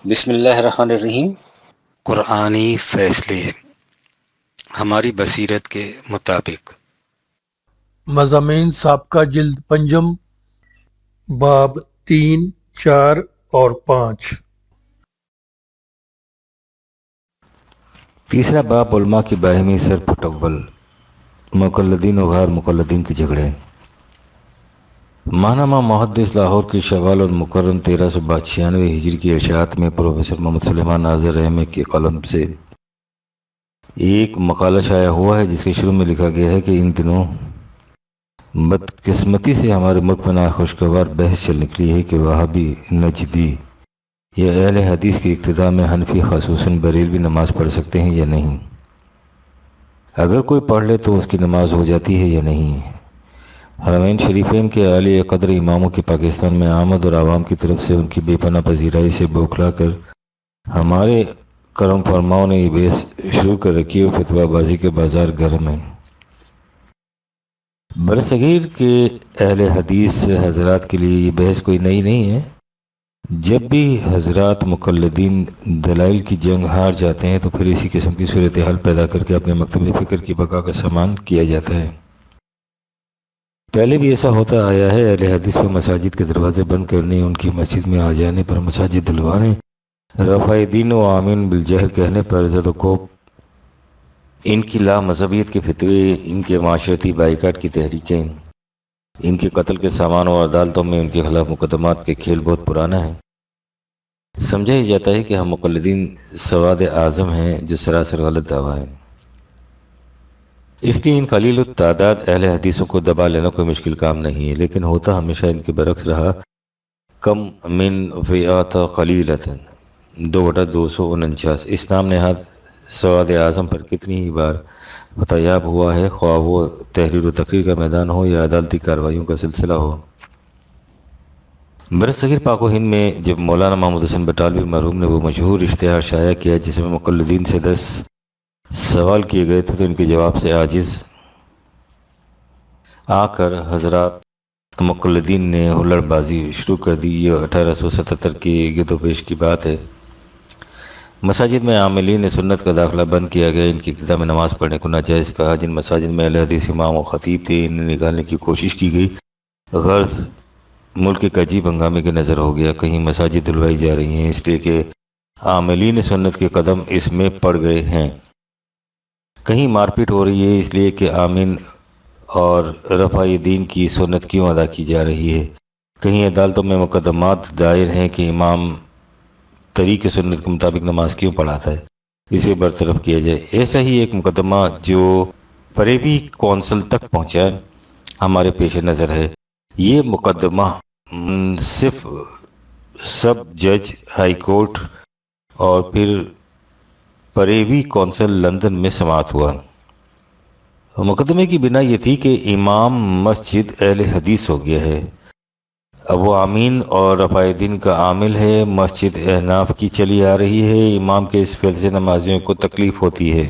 بسم اللہ الرحمن الرحیم۔ قرآنی فیصلے ہماری بصیرت کے مطابق۔ مضامین سابقہ جلد پنجم، باب 3، 4 اور 5۔ تیسرا باب علماء کی باہمی سر پٹول، مقلدین و غیر مقلدین کے جھگڑے۔ ماہنامہ محدث لاہور کی شوال المکرم 1396 ہجری کی اشاعت میں پروفیسر محمد سلیمان ناظر رحمہ کی قلم سے ایک مقالہ شائع ہوا ہے، جس کے شروع میں لکھا گیا ہے کہ ان دنوں بدقسمتی سے ہمارے ملک میں ناخوشگوار بحث چل نکلی ہے کہ وہابی، نجدی یا اہل حدیث کی ابتداء میں حنفی خصوصاً بریلوی نماز پڑھ سکتے ہیں یا نہیں، اگر کوئی پڑھ لے تو اس کی نماز ہو جاتی ہے یا نہیں۔ حرمین شریفین کے عالی قدر اماموں کی پاکستان میں آمد اور عوام کی طرف سے ان کی بے پناہ پذیرائی سے بوکھلا کر ہمارے کرم فرماؤں نے یہ بحث شروع کر رکھی اور فتویٰ بازی کے بازار گرم ہیں۔ برصغیر کے اہل حدیث حضرات کے لیے یہ بحث کوئی نئی نہیں ہے۔ جب بھی حضرات مقلدین دلائل کی جنگ ہار جاتے ہیں تو پھر اسی قسم کی صورتحال پیدا کر کے اپنے مکتب فکر کی بقا کا سامان کیا جاتا ہے۔ پہلے بھی ایسا ہوتا آیا ہے، اہل حدیث پر مساجد کے دروازے بند کرنے، ان کی مسجد میں آ جانے پر مساجد دلوانے، رفع دین و آمین بالجہر کہنے پر زد و کوب، ان کی لا مذہبیت کے فتوے، ان کے معاشرتی بائیکاٹ کی تحریکیں، ان کے قتل کے سامان اور عدالتوں میں ان کے خلاف مقدمات کے کھیل بہت پرانا ہے۔ سمجھا ہی جاتا ہے کہ ہم مقلدین سواد اعظم ہیں، جو سراسر غلط دعویٰ ہے۔ اس لیے ان قلیل التعداد اہل حدیثوں کو دبا لینا کوئی مشکل کام نہیں ہے، لیکن ہوتا ہمیشہ ان کے برعکس رہا۔ کم من فئات قلیلۃ 2/249۔ اس نام نہاد سواد اعظم پر کتنی ہی بار فتیاب ہوا ہے، خواہ وہ تحریر و تقریر کا میدان ہو یا عدالتی کارروائیوں کا سلسلہ ہو۔ برصغیر پاک و ہند میں جب مولانا محمود حسن بٹالوی مرحوم نے وہ مشہور اشتہار شائع کیا جس میں مقلدین سے 10 سوال کیے گئے تھے، تو ان کے جواب سے عاجز آ کر حضرات مقلدین نے ہلڑ بازی شروع کر دی۔ یہ 1877 کی گرد و پیش کی بات ہے۔ مساجد میں عاملین سنت کا داخلہ بند کیا گیا، ان کی ابتداء میں نماز پڑھنے کو ناجائز کہا۔ جن مساجد میں اہل حدیث امام و خطیب تھے، انہیں نکالنے کی کوشش کی گئی۔ غرض ملک ایک عجیب ہنگامے کے نظر ہو گیا۔ کہیں مساجد دھلوائی جا رہی ہیں اس لیے کہ عاملین سنت کے قدم اس میں پڑ گئے ہیں، کہیں مار پیٹ ہو رہی ہے اس لیے کہ آمین اور رفع دین کی سنت کیوں ادا کی جا رہی ہے، کہیں عدالتوں میں مقدمات دائر ہیں کہ امام طریق سنت کے مطابق نماز کیوں پڑھاتا ہے، اسے برطرف کیا جائے۔ ایسا ہی ایک مقدمہ جو پریوی کونسل تک پہنچا ہمارے پیش نظر ہے۔ یہ مقدمہ منصف سب جج ہائی کورٹ اور پھر پریوی کونسل لندن میں سماعت ہوا۔ مقدمے کی بنا یہ تھی کہ امام مسجد اہل حدیث ہو گیا ہے، اب وہ آمین اور رفع دین کا عامل ہے، مسجد احناف کی چلی آ رہی ہے، امام کے اس فعل سے نمازیوں کو تکلیف ہوتی ہے،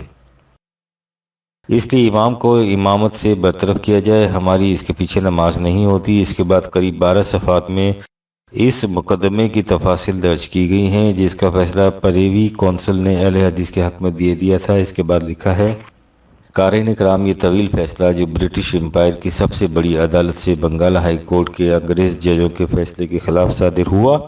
اس لیے امام کو امامت سے برطرف کیا جائے، ہماری اس کے پیچھے نماز نہیں ہوتی۔ اس کے بعد قریب 12 صفحات میں اس مقدمے کی تفاصیل درج کی گئی ہیں، جس کا فیصلہ پریوی کونسل نے اہل حدیث کے حق میں دیا تھا۔ اس کے بعد لکھا ہے، قارئین کرام، یہ طویل فیصلہ جو برٹش امپائر کی سب سے بڑی عدالت سے بنگال ہائی کورٹ کے انگریز ججوں کے فیصلے کے خلاف صادر ہوا،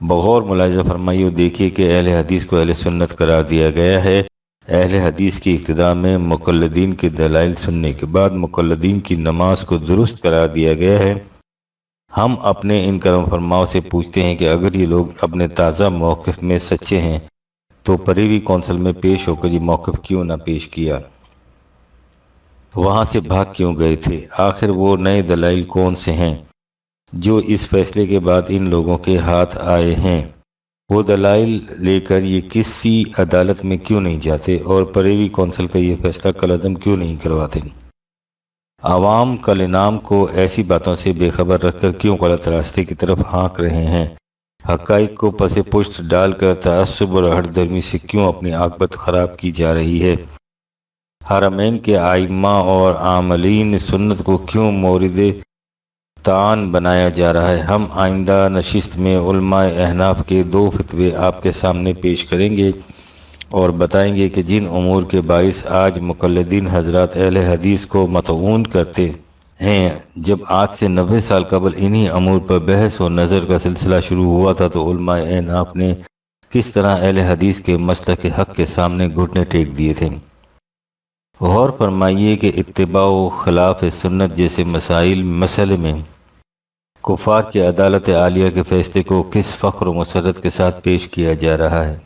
بغور ملاحظہ فرمائیے اور دیکھیے کہ اہل حدیث کو اہل سنت قرار دیا گیا ہے۔ اہل حدیث کی ابتداء میں مقلدین کے دلائل سننے کے بعد مقلدین کی نماز کو درست قرار دیا گیا ہے۔ ہم اپنے ان کرم فرماؤں سے پوچھتے ہیں کہ اگر یہ لوگ اپنے تازہ موقف میں سچے ہیں تو پریوی کونسل میں پیش ہو کر یہ موقف کیوں نہ پیش کیا، وہاں سے بھاگ کیوں گئے تھے؟ آخر وہ نئے دلائل کون سے ہیں جو اس فیصلے کے بعد ان لوگوں کے ہاتھ آئے ہیں؟ وہ دلائل لے کر یہ کسی عدالت میں کیوں نہیں جاتے اور پریوی کونسل کا یہ فیصلہ کالعدم کیوں نہیں کرواتے؟ عوام کل انعام کو ایسی باتوں سے بے خبر رکھ کر کیوں غلط راستے کی طرف ہانک رہے ہیں؟ حقائق کو پس پشت ڈال کر تعصب اور ہٹ درمی سے کیوں اپنی عاقبت خراب کی جا رہی ہے؟ حرمین کے ائمہ اور عاملین سنت کو کیوں مورد تان بنایا جا رہا ہے۔ ہم آئندہ نشست میں علماء احناف کے 2 فتوے آپ کے سامنے پیش کریں گے اور بتائیں گے کہ جن امور کے باعث آج مقلدین حضرات اہل حدیث کو مطعون کرتے ہیں، جب آج سے 90 سال قبل انہی امور پر بحث و نظر کا سلسلہ شروع ہوا تھا تو علماء احناف نے کس طرح اہل حدیث کے مسلک حق کے سامنے گھٹنے ٹیک دیے تھے۔ غور فرمائیے کہ اتباع و خلاف سنت جیسے مسئلے میں کفار کی عدالت عالیہ کے فیصلے کو کس فخر و مسرت کے ساتھ پیش کیا جا رہا ہے۔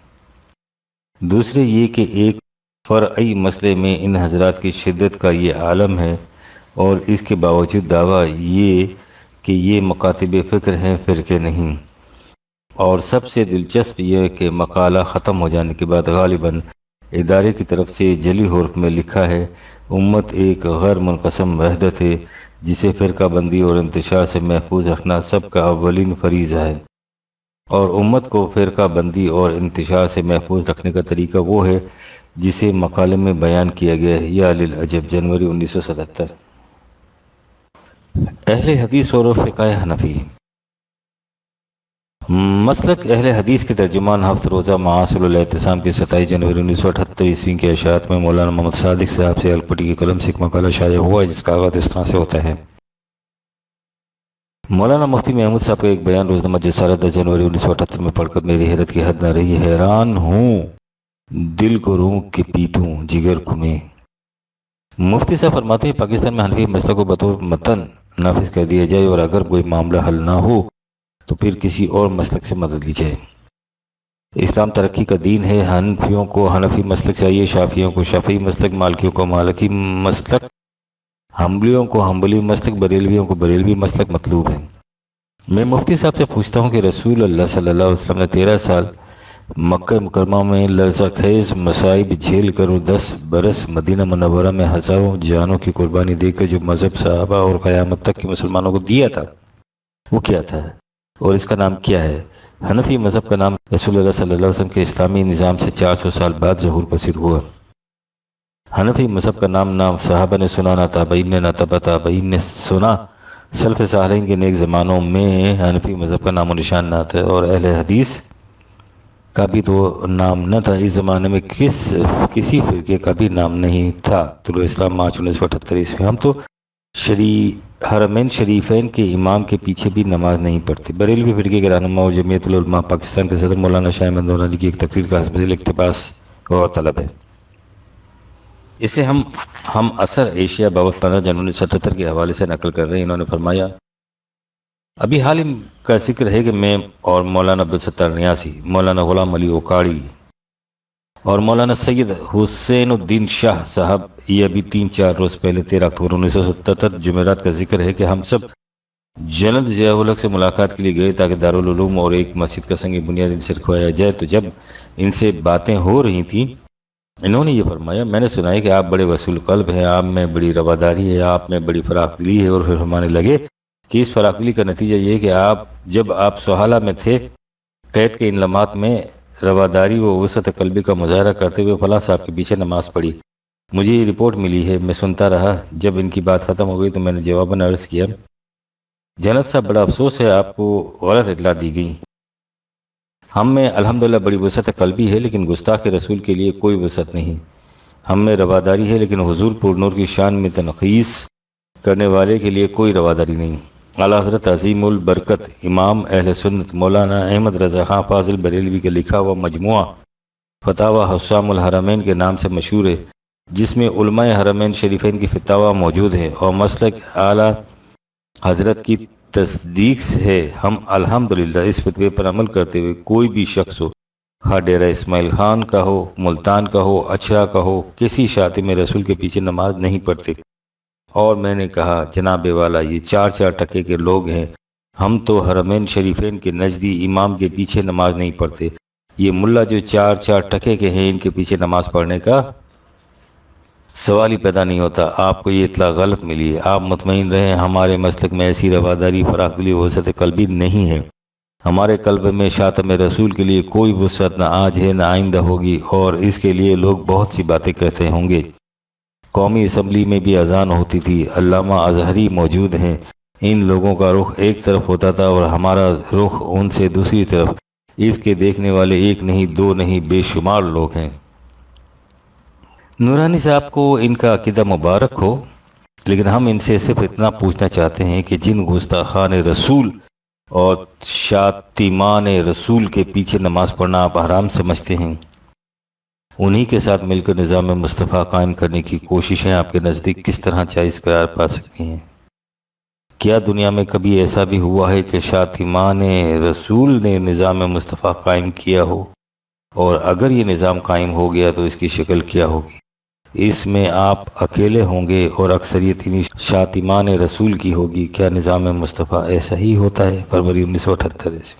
دوسرے یہ کہ ایک فرعی مسئلے میں ان حضرات کی شدت کا یہ عالم ہے اور اس کے باوجود دعویٰ یہ کہ یہ مکاتب فکر ہیں، فرقے نہیں۔ اور سب سے دلچسپ یہ کہ مقالہ ختم ہو جانے کے بعد غالباً ادارے کی طرف سے جلی حروف میں لکھا ہے، امت ایک غیر منقسم وحدت ہے جسے فرقہ بندی اور انتشار سے محفوظ رکھنا سب کا اولین فریضہ ہے، اور امت کو فرقہ بندی اور انتشار سے محفوظ رکھنے کا طریقہ وہ ہے جسے مقالے میں بیان کیا گیا ہے۔ یا للعجب، جنوری 1977۔ اہل حدیث اور فقہ حنفی۔ مسلک اہل حدیث کے ترجمان ہفت روزہ معاصر الاعتصام کی 27 جنوری 1978 کے اشاعت میں مولانا محمد صادق صاحب سے الپٹی کی قلم سے ایک مقالہ شائع ہوا ہے جس کا آغاز اس طرح سے ہوتا ہے۔ مولانا مفتی محمود صاحب کا ایک بیان روزنامہ جسارت 10 جنوری 1978 میں پڑھ کر میری حیرت کی حد نہ رہی۔ حیران ہوں، دل کو روح کے پیٹوں، جگر کھمیں۔ مفتی صاحب فرماتے ہیں پاکستان میں حنفی مسلک کو بطور متن نافذ کر دیا جائے اور اگر کوئی معاملہ حل نہ ہو تو پھر کسی اور مسلک سے مدد لی جائے۔ اسلام ترقی کا دین ہے، حنفیوں کو حنفی مسلک چاہیے، شافعیوں کو شافعی مسلک، مالکیوں کو مالکی مسلک، حنبلیوں کو حنبلی مسلک، بریلویوں کو بریلوی مسلک مطلوب ہے۔ میں مفتی صاحب سے پوچھتا ہوں کہ رسول اللہ صلی اللہ علیہ وسلم نے 13 سال مکہ مکرمہ میں لرزہ خیز مصائب جھیل کر اور 10 برس مدینہ منورہ میں ہزاروں جانوں کی قربانی دے کر جو مذہب صحابہ اور قیامت تک کے مسلمانوں کو دیا تھا وہ کیا تھا اور اس کا نام کیا ہے؟ حنفی مذہب کا نام رسول اللہ صلی اللہ علیہ وسلم کے اسلامی نظام سے 400 سال بعد ظہور پذیر ہوا۔ حنفی مذہب کا نام نہ صحابہ نے سنا، نہ تابعین نے، نہ تبع تابعین نے سنا۔ سلف صالحین کے نیک زمانوں میں حنفی مذہب کا نام و نشان نہ تھا اور اہل حدیث کا بھی تو نام نہ تھا۔ اس زمانے میں کسی فرقے کا بھی نام نہیں تھا۔ طلوع اسلام مارچ 1978 میں ہم تو حرمین شریفین کے امام کے پیچھے بھی نماز نہیں پڑھتے۔ بریلوی فرقے کے رہنما اور جمعیت العلماء پاکستان کے صدر مولانا شاہ احمد نورانی کی ایک تقریر کا حسب ذیل اقتباس غور طلب ہے۔ اسے ہم اثر ایشیا بابت 15 جنوری 1977 کے حوالے سے نقل کر رہے ہیں۔ انہوں نے فرمایا، ابھی حال ہی کا ذکر ہے کہ میں اور مولانا عبدالستار نیازی، مولانا غلام علی اوکاڑی اور مولانا سید حسین الدین شاہ صاحب یہ ابھی 3-4 روز پہلے 13 اکتوبر 1977 جمعرات کا ذکر ہے کہ ہم سب جنرل ضیاء الحق سے ملاقات کے لیے گئے تاکہ دارالعلوم اور ایک مسجد کا سنگ بنیاد ان سے رکھوایا جائے۔ تو جب ان سے باتیں ہو رہی تھیں انہوں نے یہ فرمایا، میں نے سنا ہے کہ آپ بڑے وصول قلب ہیں، آپ میں بڑی رواداری ہے، آپ میں بڑی فراخ دلی ہے، اور پھر فرمانے لگے کہ اس فراخ دلی کا نتیجہ یہ ہے کہ جب آپ سہالہ میں تھے قید کے ان لمحات میں رواداری و وسعت قلبی کا مظاہرہ کرتے ہوئے فلاں صاحب کے پیچھے نماز پڑھی۔ مجھے یہ رپورٹ ملی ہے، میں سنتا رہا۔ جب ان کی بات ختم ہو گئی تو میں نے جواباً عرض کیا، جنت صاحب بڑا افسوس ہے، آپ کو غلط اطلاع دی گئی۔ ہم میں الحمدللہ بڑی وسعت قلبی ہے لیکن گستاخ رسول کے لیے کوئی وسعت نہیں۔ ہم میں رواداری ہے لیکن حضور پر نور کی شان میں تنقیص کرنے والے کے لیے کوئی رواداری نہیں۔ اعلیٰ حضرت عظیم البرکت امام اہل سنت مولانا احمد رضا خان فاضل بریلوی کا لکھا ہوا مجموعہ فتاوی حسام الحرمین کے نام سے مشہور ہے، جس میں علماء حرمین شریفین کی فتاوی موجود ہے اور مسلک اعلیٰ حضرت کی تصدیق ہے۔ ہم الحمدللہ اس فتوے پر عمل کرتے ہوئے کوئی بھی شخص ہو، خواہ ڈیرہ اسماعیل خان کا ہو، ملتان کا ہو، اچھرا کا ہو، کسی شاطئ رسول کے پیچھے نماز نہیں پڑھتے۔ اور میں نے کہا، جناب والا یہ 4 ٹکے کے لوگ ہیں، ہم تو حرمین شریفین کے نزدی امام کے پیچھے نماز نہیں پڑھتے۔ یہ ملا جو 4 ٹکے کے ہیں ان کے پیچھے نماز پڑھنے کا سوال ہی پیدا نہیں ہوتا۔ آپ کو یہ اطلاع غلط ملی ہے، آپ مطمئن رہیں، ہمارے مسلک میں ایسی رواداری فراخ دلی وسعت قلبی نہیں ہے۔ ہمارے قلب میں شاطم رسول کے لیے کوئی وسعت نہ آج ہے نہ آئندہ ہوگی، اور اس کے لیے لوگ بہت سی باتیں کہتے ہوں گے۔ قومی اسمبلی میں بھی اذان ہوتی تھی، علامہ اظہری موجود ہیں، ان لوگوں کا رخ ایک طرف ہوتا تھا اور ہمارا رخ ان سے دوسری طرف۔ اس کے دیکھنے والے ایک نہیں، دو نہیں، بے شمار لوگ ہیں۔ نورانی صاحب کو ان کا عقیدہ مبارک ہو، لیکن ہم ان سے صرف اتنا پوچھنا چاہتے ہیں کہ جن گستاخان رسول اور شاتمان رسول کے پیچھے نماز پڑھنا آپ حرام سمجھتے ہیں، انہی کے ساتھ مل کر نظام مصطفیٰ قائم کرنے کی کوششیں آپ کے نزدیک کس طرح جائز قرار پا سکتی ہیں؟ کیا دنیا میں کبھی ایسا بھی ہوا ہے کہ شاتمان رسول نے نظام مصطفیٰ قائم کیا ہو؟ اور اگر یہ نظام قائم ہو گیا تو اس کی شکل کیا ہوگی؟ اس میں آپ اکیلے ہوں گے اور اکثریت انہی شاتمان رسول کی ہوگی۔ کیا نظام مصطفیٰ ایسا ہی ہوتا ہے؟ فروری 1978 سے۔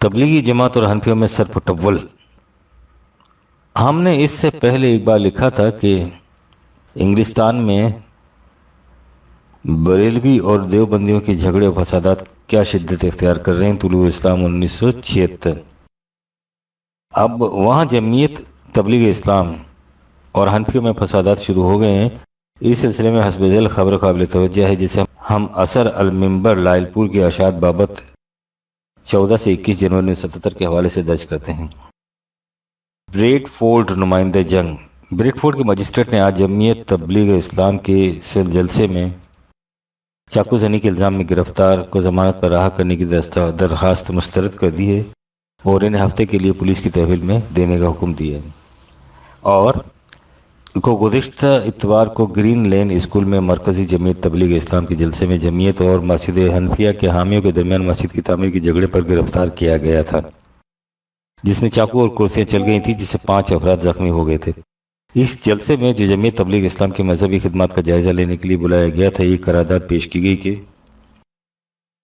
تبلیغی جماعت اور حنفیوں میں سرپٹول۔ ہم نے اس سے پہلے ایک بار لکھا تھا کہ انگلستان میں بریلوی اور دیوبندیوں کے جھگڑے و فسادات کیا شدت اختیار کر رہے ہیں۔ طلوع اسلام 1976۔ اب وہاں جمعیت تبلیغ اسلام اور حنفیوں میں فسادات شروع ہو گئے ہیں۔ اس سلسلے میں حسب ذیل خبر قابل توجہ ہے جسے ہم اثر المنبر لائل پور کے اشاعت بابت 14 سے 21 جنوری 1977 کے حوالے سے درج کرتے ہیں۔ بریڈ فورڈ نمائندہ جنگ۔ بریڈ فورڈ کے مجسٹریٹ نے آج جمعیت تبلیغ اسلام کے جلسے میں چاقو زنی کے الزام میں گرفتار کو ضمانت پر رہا کرنے کی درخواست مسترد کر دی ہے اور انہیں ہفتے کے لیے پولیس کی تحویل میں دینے کا حکم دیا ہے۔ اور گزشتہ اتوار کو گرین لین اسکول میں مرکزی جمعیت تبلیغ اسلام کے جلسے میں جمعیت اور مسجد حنفیہ کے حامیوں کے درمیان مسجد کی تعمیر کے جھگڑے پر گرفتار کیا گیا تھا، جس میں چاقو اور کرسیاں چل گئی تھیں، جس سے 5 افراد زخمی ہو گئے تھے۔ اس جلسے میں جو جمعیت تبلیغ اسلام کی مذہبی خدمات کا جائزہ لینے کے لیے بلایا گیا تھا، یہ قرارداد پیش کی گئی کہ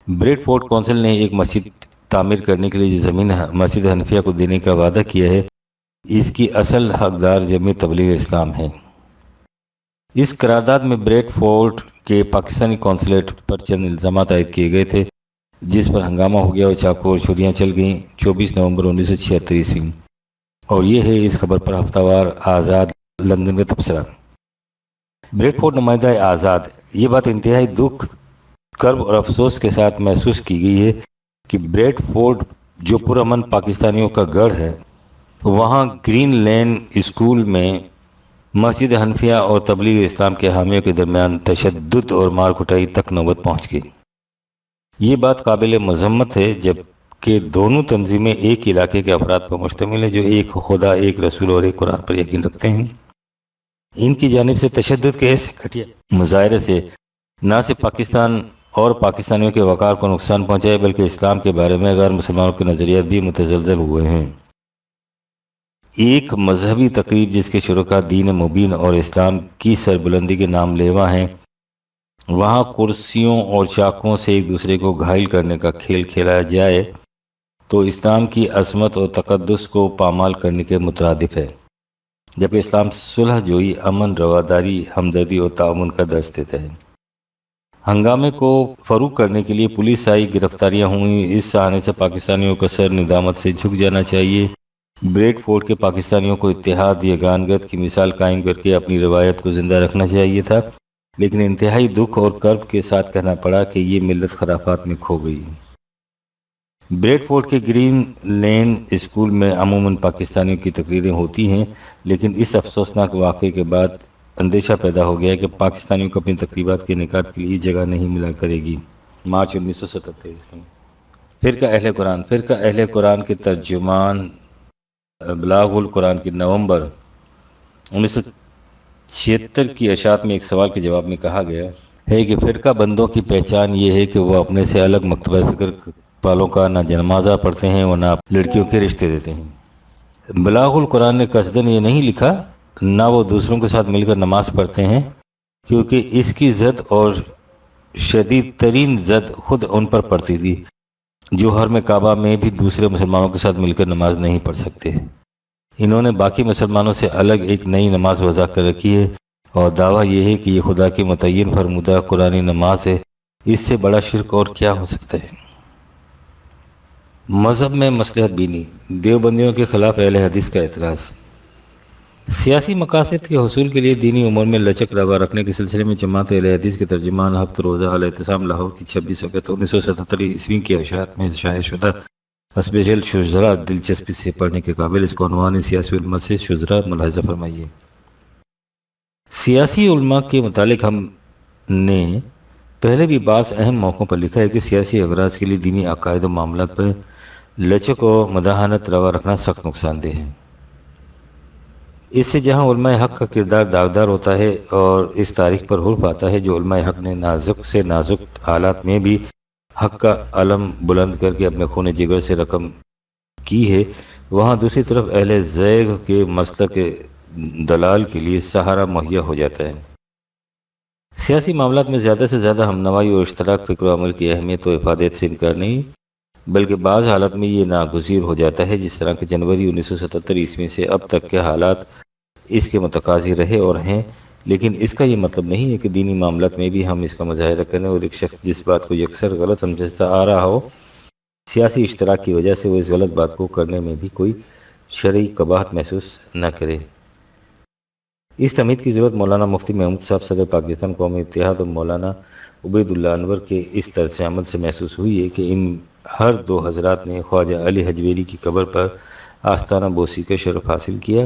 بریڈ فورڈ کونسل نے ایک مسجد تعمیر کرنے کے لیے جو زمین مسجد حنفیہ کو دینے کا وعدہ کیا ہے، اس کی اصل حقدار جمعیت تبلیغ اسلام ہے۔ اس قرارداد میں بریڈ فورڈ کے پاکستانی قونصلیٹ پر چند الزامات عائد کیے گئے تھے، جس پر ہنگامہ ہو گیا اور چاقو اور چھریاں چل گئیں 24 نومبر 1976 عیسوی۔ اور یہ ہے اس خبر پر ہفتہ وار آزاد لندن کا تبصرہ۔ بریڈ فورڈ نمائندہ آزاد۔ یہ بات انتہائی دکھ، کرب اور افسوس کے ساتھ محسوس کی گئی ہے کہ بریڈ فورڈ جو پرامن پاکستانیوں کا گڑھ ہے، وہاں گرین لین اسکول میں مسجد حنفیہ اور تبلیغ اسلام کے حامیوں کے درمیان تشدد اور مار کٹائی تک نوبت پہنچ گئی۔ یہ بات قابل مذمت ہے، جبکہ دونوں تنظیمیں ایک علاقے کے افراد پر مشتمل ہیں جو ایک خدا، ایک رسول اور ایک قرآن پر یقین رکھتے ہیں۔ ان کی جانب سے تشدد کے ایسے گھٹیا مظاہرے سے نہ صرف پاکستان اور پاکستانیوں کے وقار کو نقصان پہنچائے، بلکہ اسلام کے بارے میں غیر مسلمانوں کے نظریات بھی متزلزل ہوئے ہیں۔ ایک مذہبی تقریب جس کے شرکاء دین مبین اور اسلام کی سربلندی کے نام لیوا ہیں، وہاں کرسیوں اور چاقوؤں سے ایک دوسرے کو گھائل کرنے کا کھیل کھیلا جائے تو اسلام کی عظمت اور تقدس کو پامال کرنے کے مترادف ہے، جبکہ اسلام صلح جوئی، امن، رواداری، ہمدردی اور تعاون کا درس دیتا ہے۔ ہنگامے کو فروغ کرنے کے لیے پولیس آئی، گرفتاریاں ہوئیں، اس سہانے سے پاکستانیوں کا سر ندامت سے جھک جانا چاہیے۔ بریڈ فورڈ کے پاکستانیوں کو اتحاد، یگانگت کی مثال قائم کر کے اپنی روایت کو زندہ رکھنا چاہیے تھا، لیکن انتہائی دکھ اور کرب کے ساتھ کہنا پڑا کہ یہ ملت خرافات میں کھو گئی۔ بریڈ فورڈ کے گرین لین اسکول میں عموماً پاکستانیوں کی تقریریں ہوتی ہیں، لیکن اس افسوسناک واقعے کے بعد اندیشہ پیدا ہو گیا کہ پاکستانیوں کو اپنی تقریبات کے انعقاد کے لیے جگہ نہیں ملا کرے گی۔ مارچ 1977 میں فرقہ اہل قرآن۔ فرقہ اہل قرآن کے ترجمان بلاغ القرآن کی نومبر 1976 کی اشاعت میں ایک سوال کے جواب میں کہا گیا ہے کہ فرقہ بندوں کی پہچان یہ ہے کہ وہ اپنے سے الگ مکتبہ فکر والوں کا نہ جنازہ پڑھتے ہیں اور نہ لڑکیوں کے رشتے دیتے ہیں۔ بلاغ القرآن نے قصداً یہ نہیں لکھا نہ وہ دوسروں کے ساتھ مل کر نماز پڑھتے ہیں، کیونکہ اس کی زد اور شدید ترین زد خود ان پر پڑتی تھی جو حرم کعبہ میں بھی دوسرے مسلمانوں کے ساتھ مل کر نماز نہیں پڑھ سکتے۔ انہوں نے باقی مسلمانوں سے الگ ایک نئی نماز وضع کر رکھی ہے اور دعویٰ یہ ہے کہ یہ خدا کی متعین فرمودہ قرآنی نماز ہے۔ اس سے بڑا شرک اور کیا ہو سکتا ہے؟ مذہب میں مصلحت بینی۔ دیوبندیوں کے خلاف اہل حدیث کا اعتراض۔ سیاسی مقاصد کے حصول کے لیے دینی امور میں لچک روا رکھنے کے سلسلے میں جماعت اہل حدیث کے ترجمان ہفت روزہ الاعتصام لاہور کی 26 اگست 1977 عیسوی کی اشاعت میں شائع شدہ حسب جلد شجرا دلچسپی سے پڑھنے کے قابل، اس کو عنوان سیاسی علماء سے شجرا ملاحظہ فرمائیے۔ سیاسی علماء کے متعلق ہم نے پہلے بھی بعض اہم موقعوں پر لکھا ہے کہ سیاسی اغراض کے لیے دینی عقائد و معاملات پر لچک و مداہنت روا رکھنا سخت نقصان دہ ہے۔ اس سے جہاں علماء حق کا کردار داغدار ہوتا ہے اور اس تاریخ پر حرف آتا ہے جو علماء حق نے نازک سے نازک حالات میں بھی حق کا علم بلند کر کے اپنے خون جگر سے رقم کی ہے، وہاں دوسری طرف اہل زیغ کے مسلک دلال کے لیے سہارا مہیا ہو جاتا ہے۔ سیاسی معاملات میں زیادہ سے زیادہ ہم نوائی اور اشتراک فکر و عمل کی اہمیت و افادیت سے انکار نہیں، بلکہ بعض حالات میں یہ ناگزیر ہو جاتا ہے، جس طرح کہ جنوری 1977 عیسوی سے اب تک کے حالات اس کے متقاضی رہے اور ہیں، لیکن اس کا یہ مطلب نہیں ہے کہ دینی معاملات میں بھی ہم اس کا مظاہرہ کریں اور ایک شخص جس بات کو یکسر غلط سمجھتا آ رہا ہو، سیاسی اشتراک کی وجہ سے وہ اس غلط بات کو کرنے میں بھی کوئی شرعی قباحت محسوس نہ کرے۔ اس تمہید کی ضرورت مولانا مفتی محمود صاحب صدر پاکستان قومی اتحاد اور مولانا عبید اللہ انور کے اس طرز عمل سے محسوس ہوئی ہے کہ ان ہر دو حضرات نے خواجہ علی حجویری کی قبر پر آستانہ بوسی کا شرف حاصل کیا۔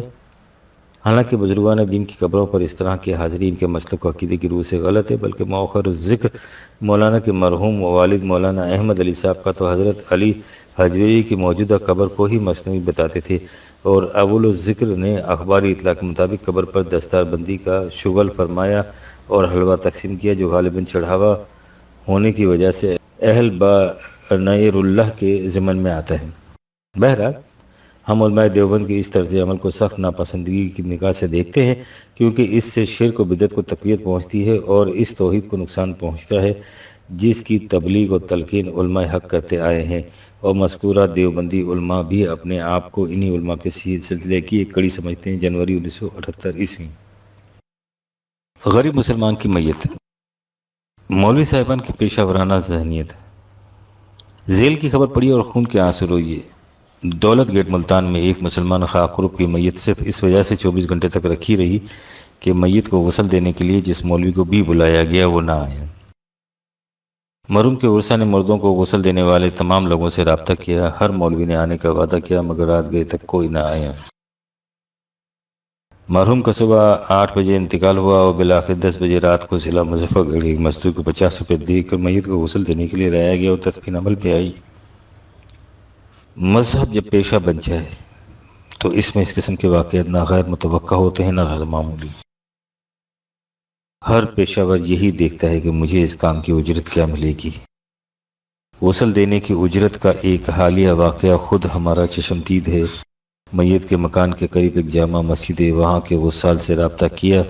حالانکہ بزرگان دین کی قبروں پر اس طرح کی حاضری ان کے مسلک و عقیدے کی روح سے غلط ہے، بلکہ مؤخر ذکر مولانا کے مرحوم والد مولانا احمد علی صاحب کا تو حضرت علی حجویری کی موجودہ قبر کو ہی مصنوعی بتاتے تھے، اور اول الذکر نے اخباری اطلاع کے مطابق قبر پر دستار بندی کا شغل فرمایا اور حلوہ تقسیم کیا، جو غالباً چڑھاوا ہونے کی وجہ سے اہل بنیر اللہ کے ضمن میں آتا ہے۔ بہرحال ہم علماء دیوبند کی اس طرز عمل کو سخت ناپسندگی کی نگاہ سے دیکھتے ہیں، کیونکہ اس سے شرک و بدعت کو تقویت پہنچتی ہے اور اس توحید کو نقصان پہنچتا ہے جس کی تبلیغ و تلقین علماء حق کرتے آئے ہیں، اور مذکورہ دیوبندی علماء بھی اپنے آپ کو انہی علماء کے سلسلے کی ایک کڑی سمجھتے ہیں۔ جنوری 1978 عیسوی۔ غریب مسلمان کی میت، مولوی صاحبان کی پیشہ ورانہ ذہنیت۔ ذیل کی خبر پڑی اور خون کے آنسو روئے۔ دولت گیٹ ملتان میں ایک مسلمان خاکرب کی میت صرف اس وجہ سے 24 گھنٹے تک رکھی رہی کہ میت کو غسل دینے کے لیے جس مولوی کو بھی بلایا گیا وہ نہ آیا۔ مرحوم کے ورثہ نے مردوں کو غسل دینے والے تمام لوگوں سے رابطہ کیا، ہر مولوی نے آنے کا وعدہ کیا، مگر رات گئے تک کوئی نہ آیا۔ مرحوم کا صبح 8 بجے انتقال ہوا اور بالآخر 10 بجے رات کو ضلع مظفر گڑھ ایک مزدور کو 50 روپے دے کر میت کو غسل دینے کے لیے لایا گیا اور تدفین عمل پہ آئی۔ مذہب جب پیشہ بن جائے تو اس میں اس قسم کے واقعات نہ غیر متوقع ہوتے ہیں نہ غیر معمولی۔ ہر پیشہ ور یہی دیکھتا ہے کہ مجھے اس کام کی اجرت کیا ملے گی۔ غسل دینے کی اجرت کا ایک حالیہ واقعہ خود ہمارا چشمدید ہے۔ میت کے مکان کے قریب ایک جامع مسجد ہے، وہاں کے غسال سے رابطہ کیا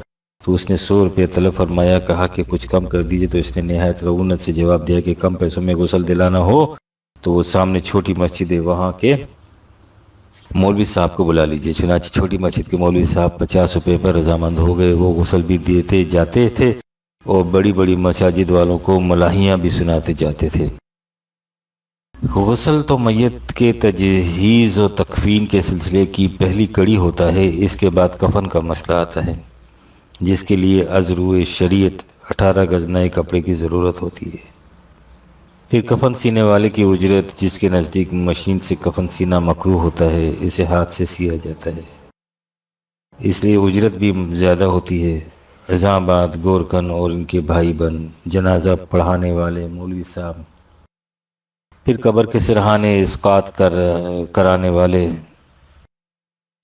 تو اس نے 100 روپے طلب فرمایا، کہا کہ کچھ کم کر دیجئے، تو اس نے نہایت رعونت سے جواب دیا کہ کم پیسوں میں غسل دلانا ہو تو وہ سامنے چھوٹی مسجد ہے، وہاں کے مولوی صاحب کو بلا لیجئے۔ چنانچہ چھوٹی مسجد کے مولوی صاحب 50 روپے پر رضامند ہو گئے۔ وہ غسل بھی دیتے جاتے تھے اور بڑی بڑی مساجد والوں کو ملاحیاں بھی سناتے جاتے تھے۔ غسل تو میت کے تجہیز و تکفین کے سلسلے کی پہلی کڑی ہوتا ہے، اس کے بعد کفن کا مسئلہ آتا ہے، جس کے لیے از روئے شریعت 18 گز نئے کپڑے کی ضرورت ہوتی ہے۔ پھر کفن سینے والے کی اجرت، جس کے نزدیک مشین سے کفن سینا مکروہ ہوتا ہے، اسے ہاتھ سے سیا جاتا ہے، اس لیے اجرت بھی زیادہ ہوتی ہے۔ عظام آباد گورکن اور ان کے بھائی بن، جنازہ پڑھانے والے مولوی صاحب، پھر قبر کے سرحانے اسقاط کرانے والے،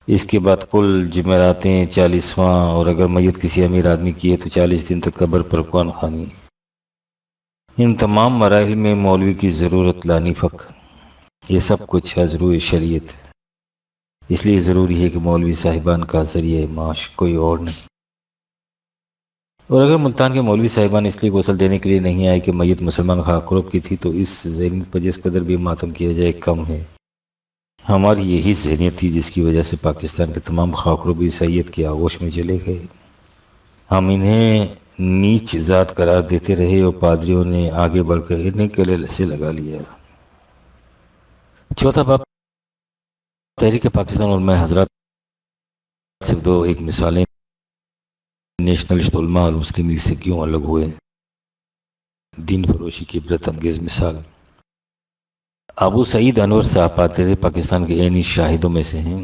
اس کے بعد کل جمعراتیں 40واں، اور اگر میت کسی امیر آدمی کی ہے تو 40 دن تک قبر پر قرآن خوانی۔ ان تمام مراحل میں مولوی کی ضرورت لانی فق، یہ سب کچھ حضرو شریعت، اس لیے ضروری ہے کہ مولوی صاحبان کا ذریعہ معاش کوئی اور نہیں۔ اور اگر ملتان کے مولوی صاحبان اس لیے غسل دینے کے لیے نہیں آئے کہ میت مسلمان خاکرب کی تھی، تو اس ذہنیت پر جس قدر بھی ماتم کیا جائے کم ہے۔ ہماری یہی ذہنیت تھی جس کی وجہ سے پاکستان کے تمام خاکرب عیسائیت کی آغوش میں چلے گئے۔ ہم انہیں نیچ ذات قرار دیتے رہے اور پادریوں نے آگے بڑھ کر انہیں گلے سے لگا لیا۔ چوتھا باب، تحریک پاکستان علماء حضرات صرف دو ایک مثالیں نیشنلسٹ علماء اور مسلم لیگ سے کیوں الگ ہوئے۔ دین فروشی کی عبرت انگیز مثال۔ ابو سعید انور صاحب پاتر پاکستان کے عینی شاہدوں میں سے ہیں۔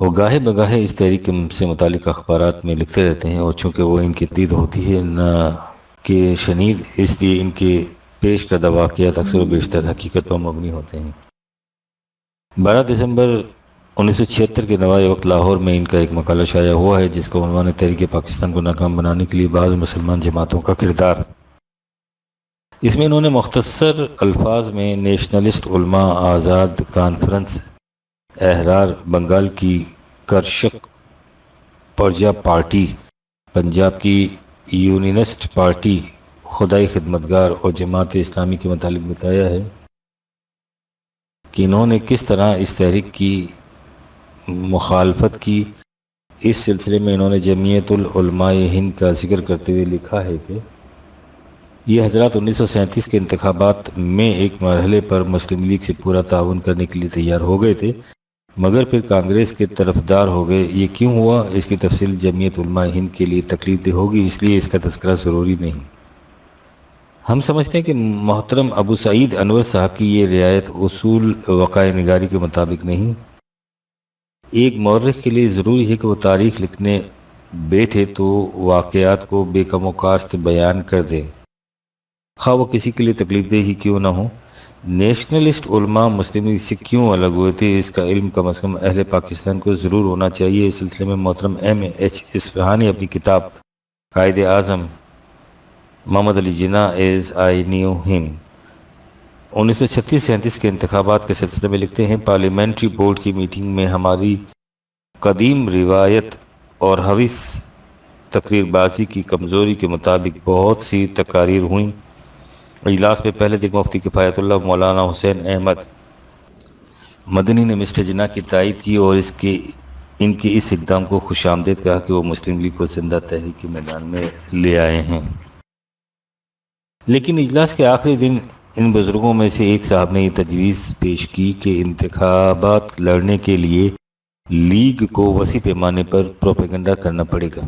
وہ گاہے بگاہے اس تحریک سے متعلق اخبارات میں لکھتے رہتے ہیں، اور چونکہ وہ ان کی تردید ہوتی ہے نہ کہ شنید، اس لیے ان کے پیش کردہ واقعات اکثر و بیشتر حقیقت پر مبنی ہوتے ہیں۔ 12 دسمبر 1976 کے نوائے وقت لاہور میں ان کا ایک مقالہ شائع ہوا ہے جس کا عنوان ہے تحریک پاکستان کو ناکام بنانے کے لیے بعض مسلمان جماعتوں کا کردار۔ اس میں انہوں نے مختصر الفاظ میں نیشنلسٹ علماء آزاد کانفرنس، احرار بنگال کی کرشک پرجا پارٹی، پنجاب کی یونینسٹ پارٹی، خدائی خدمتگار اور جماعت اسلامی کے متعلق بتایا ہے کہ انہوں نے کس طرح اس تحریک کی مخالفت کی۔ اس سلسلے میں انہوں نے جمعیت العلماء ہند کا ذکر کرتے ہوئے لکھا ہے کہ یہ حضرات 1937 کے انتخابات میں ایک مرحلے پر مسلم لیگ سے پورا تعاون کرنے کے لیے تیار ہو گئے تھے، مگر پھر کانگریس کے طرفدار ہو گئے۔ یہ کیوں ہوا، اس کی تفصیل جمعیت علماء ہند کے لیے تکلیف دہ ہوگی، اس لیے اس کا تذکرہ ضروری نہیں۔ ہم سمجھتے ہیں کہ محترم ابو سعید انور صاحب کی یہ رعایت اصول وقائع نگاری کے مطابق نہیں۔ ایک مورخ کے لیے ضروری ہے کہ وہ تاریخ لکھنے بیٹھے تو واقعات کو بے کم و کاست بیان کر دیں، خواہ وہ کسی کے لیے تکلیف دہ ہی کیوں نہ ہو۔ نیشنلسٹ علماء مسلم لیگ سے کیوں الگ ہوئے تھے، اس کا علم کم از کم اہل پاکستان کو ضرور ہونا چاہیے۔ اس سلسلے میں محترم M.A.H. اصفہانی اپنی کتاب قائد اعظم محمد Ali Jinnah as I knew ہم 1936-37 کے انتخابات کے سلسلے میں لکھتے ہیں، پارلیمنٹری بورڈ کی میٹنگ میں ہماری قدیم روایت اور حوث تقریر بازی کی کمزوری کے مطابق بہت سی تقاریر ہوئیں۔ اجلاس میں پہلے دن مفتی کفایت اللہ مولانا حسین احمد مدنی نے مسٹر جناح کی تائید کی اور ان کے اس اقدام کو خوش آمدید کہا کہ وہ مسلم لیگ کو زندہ تحریک کے میدان میں لے آئے ہیں۔ لیکن اجلاس کے آخری دن ان بزرگوں میں سے ایک صاحب نے یہ تجویز پیش کی کہ انتخابات لڑنے کے لیے لیگ کو وسیع پیمانے پر پروپیگنڈا کرنا پڑے گا۔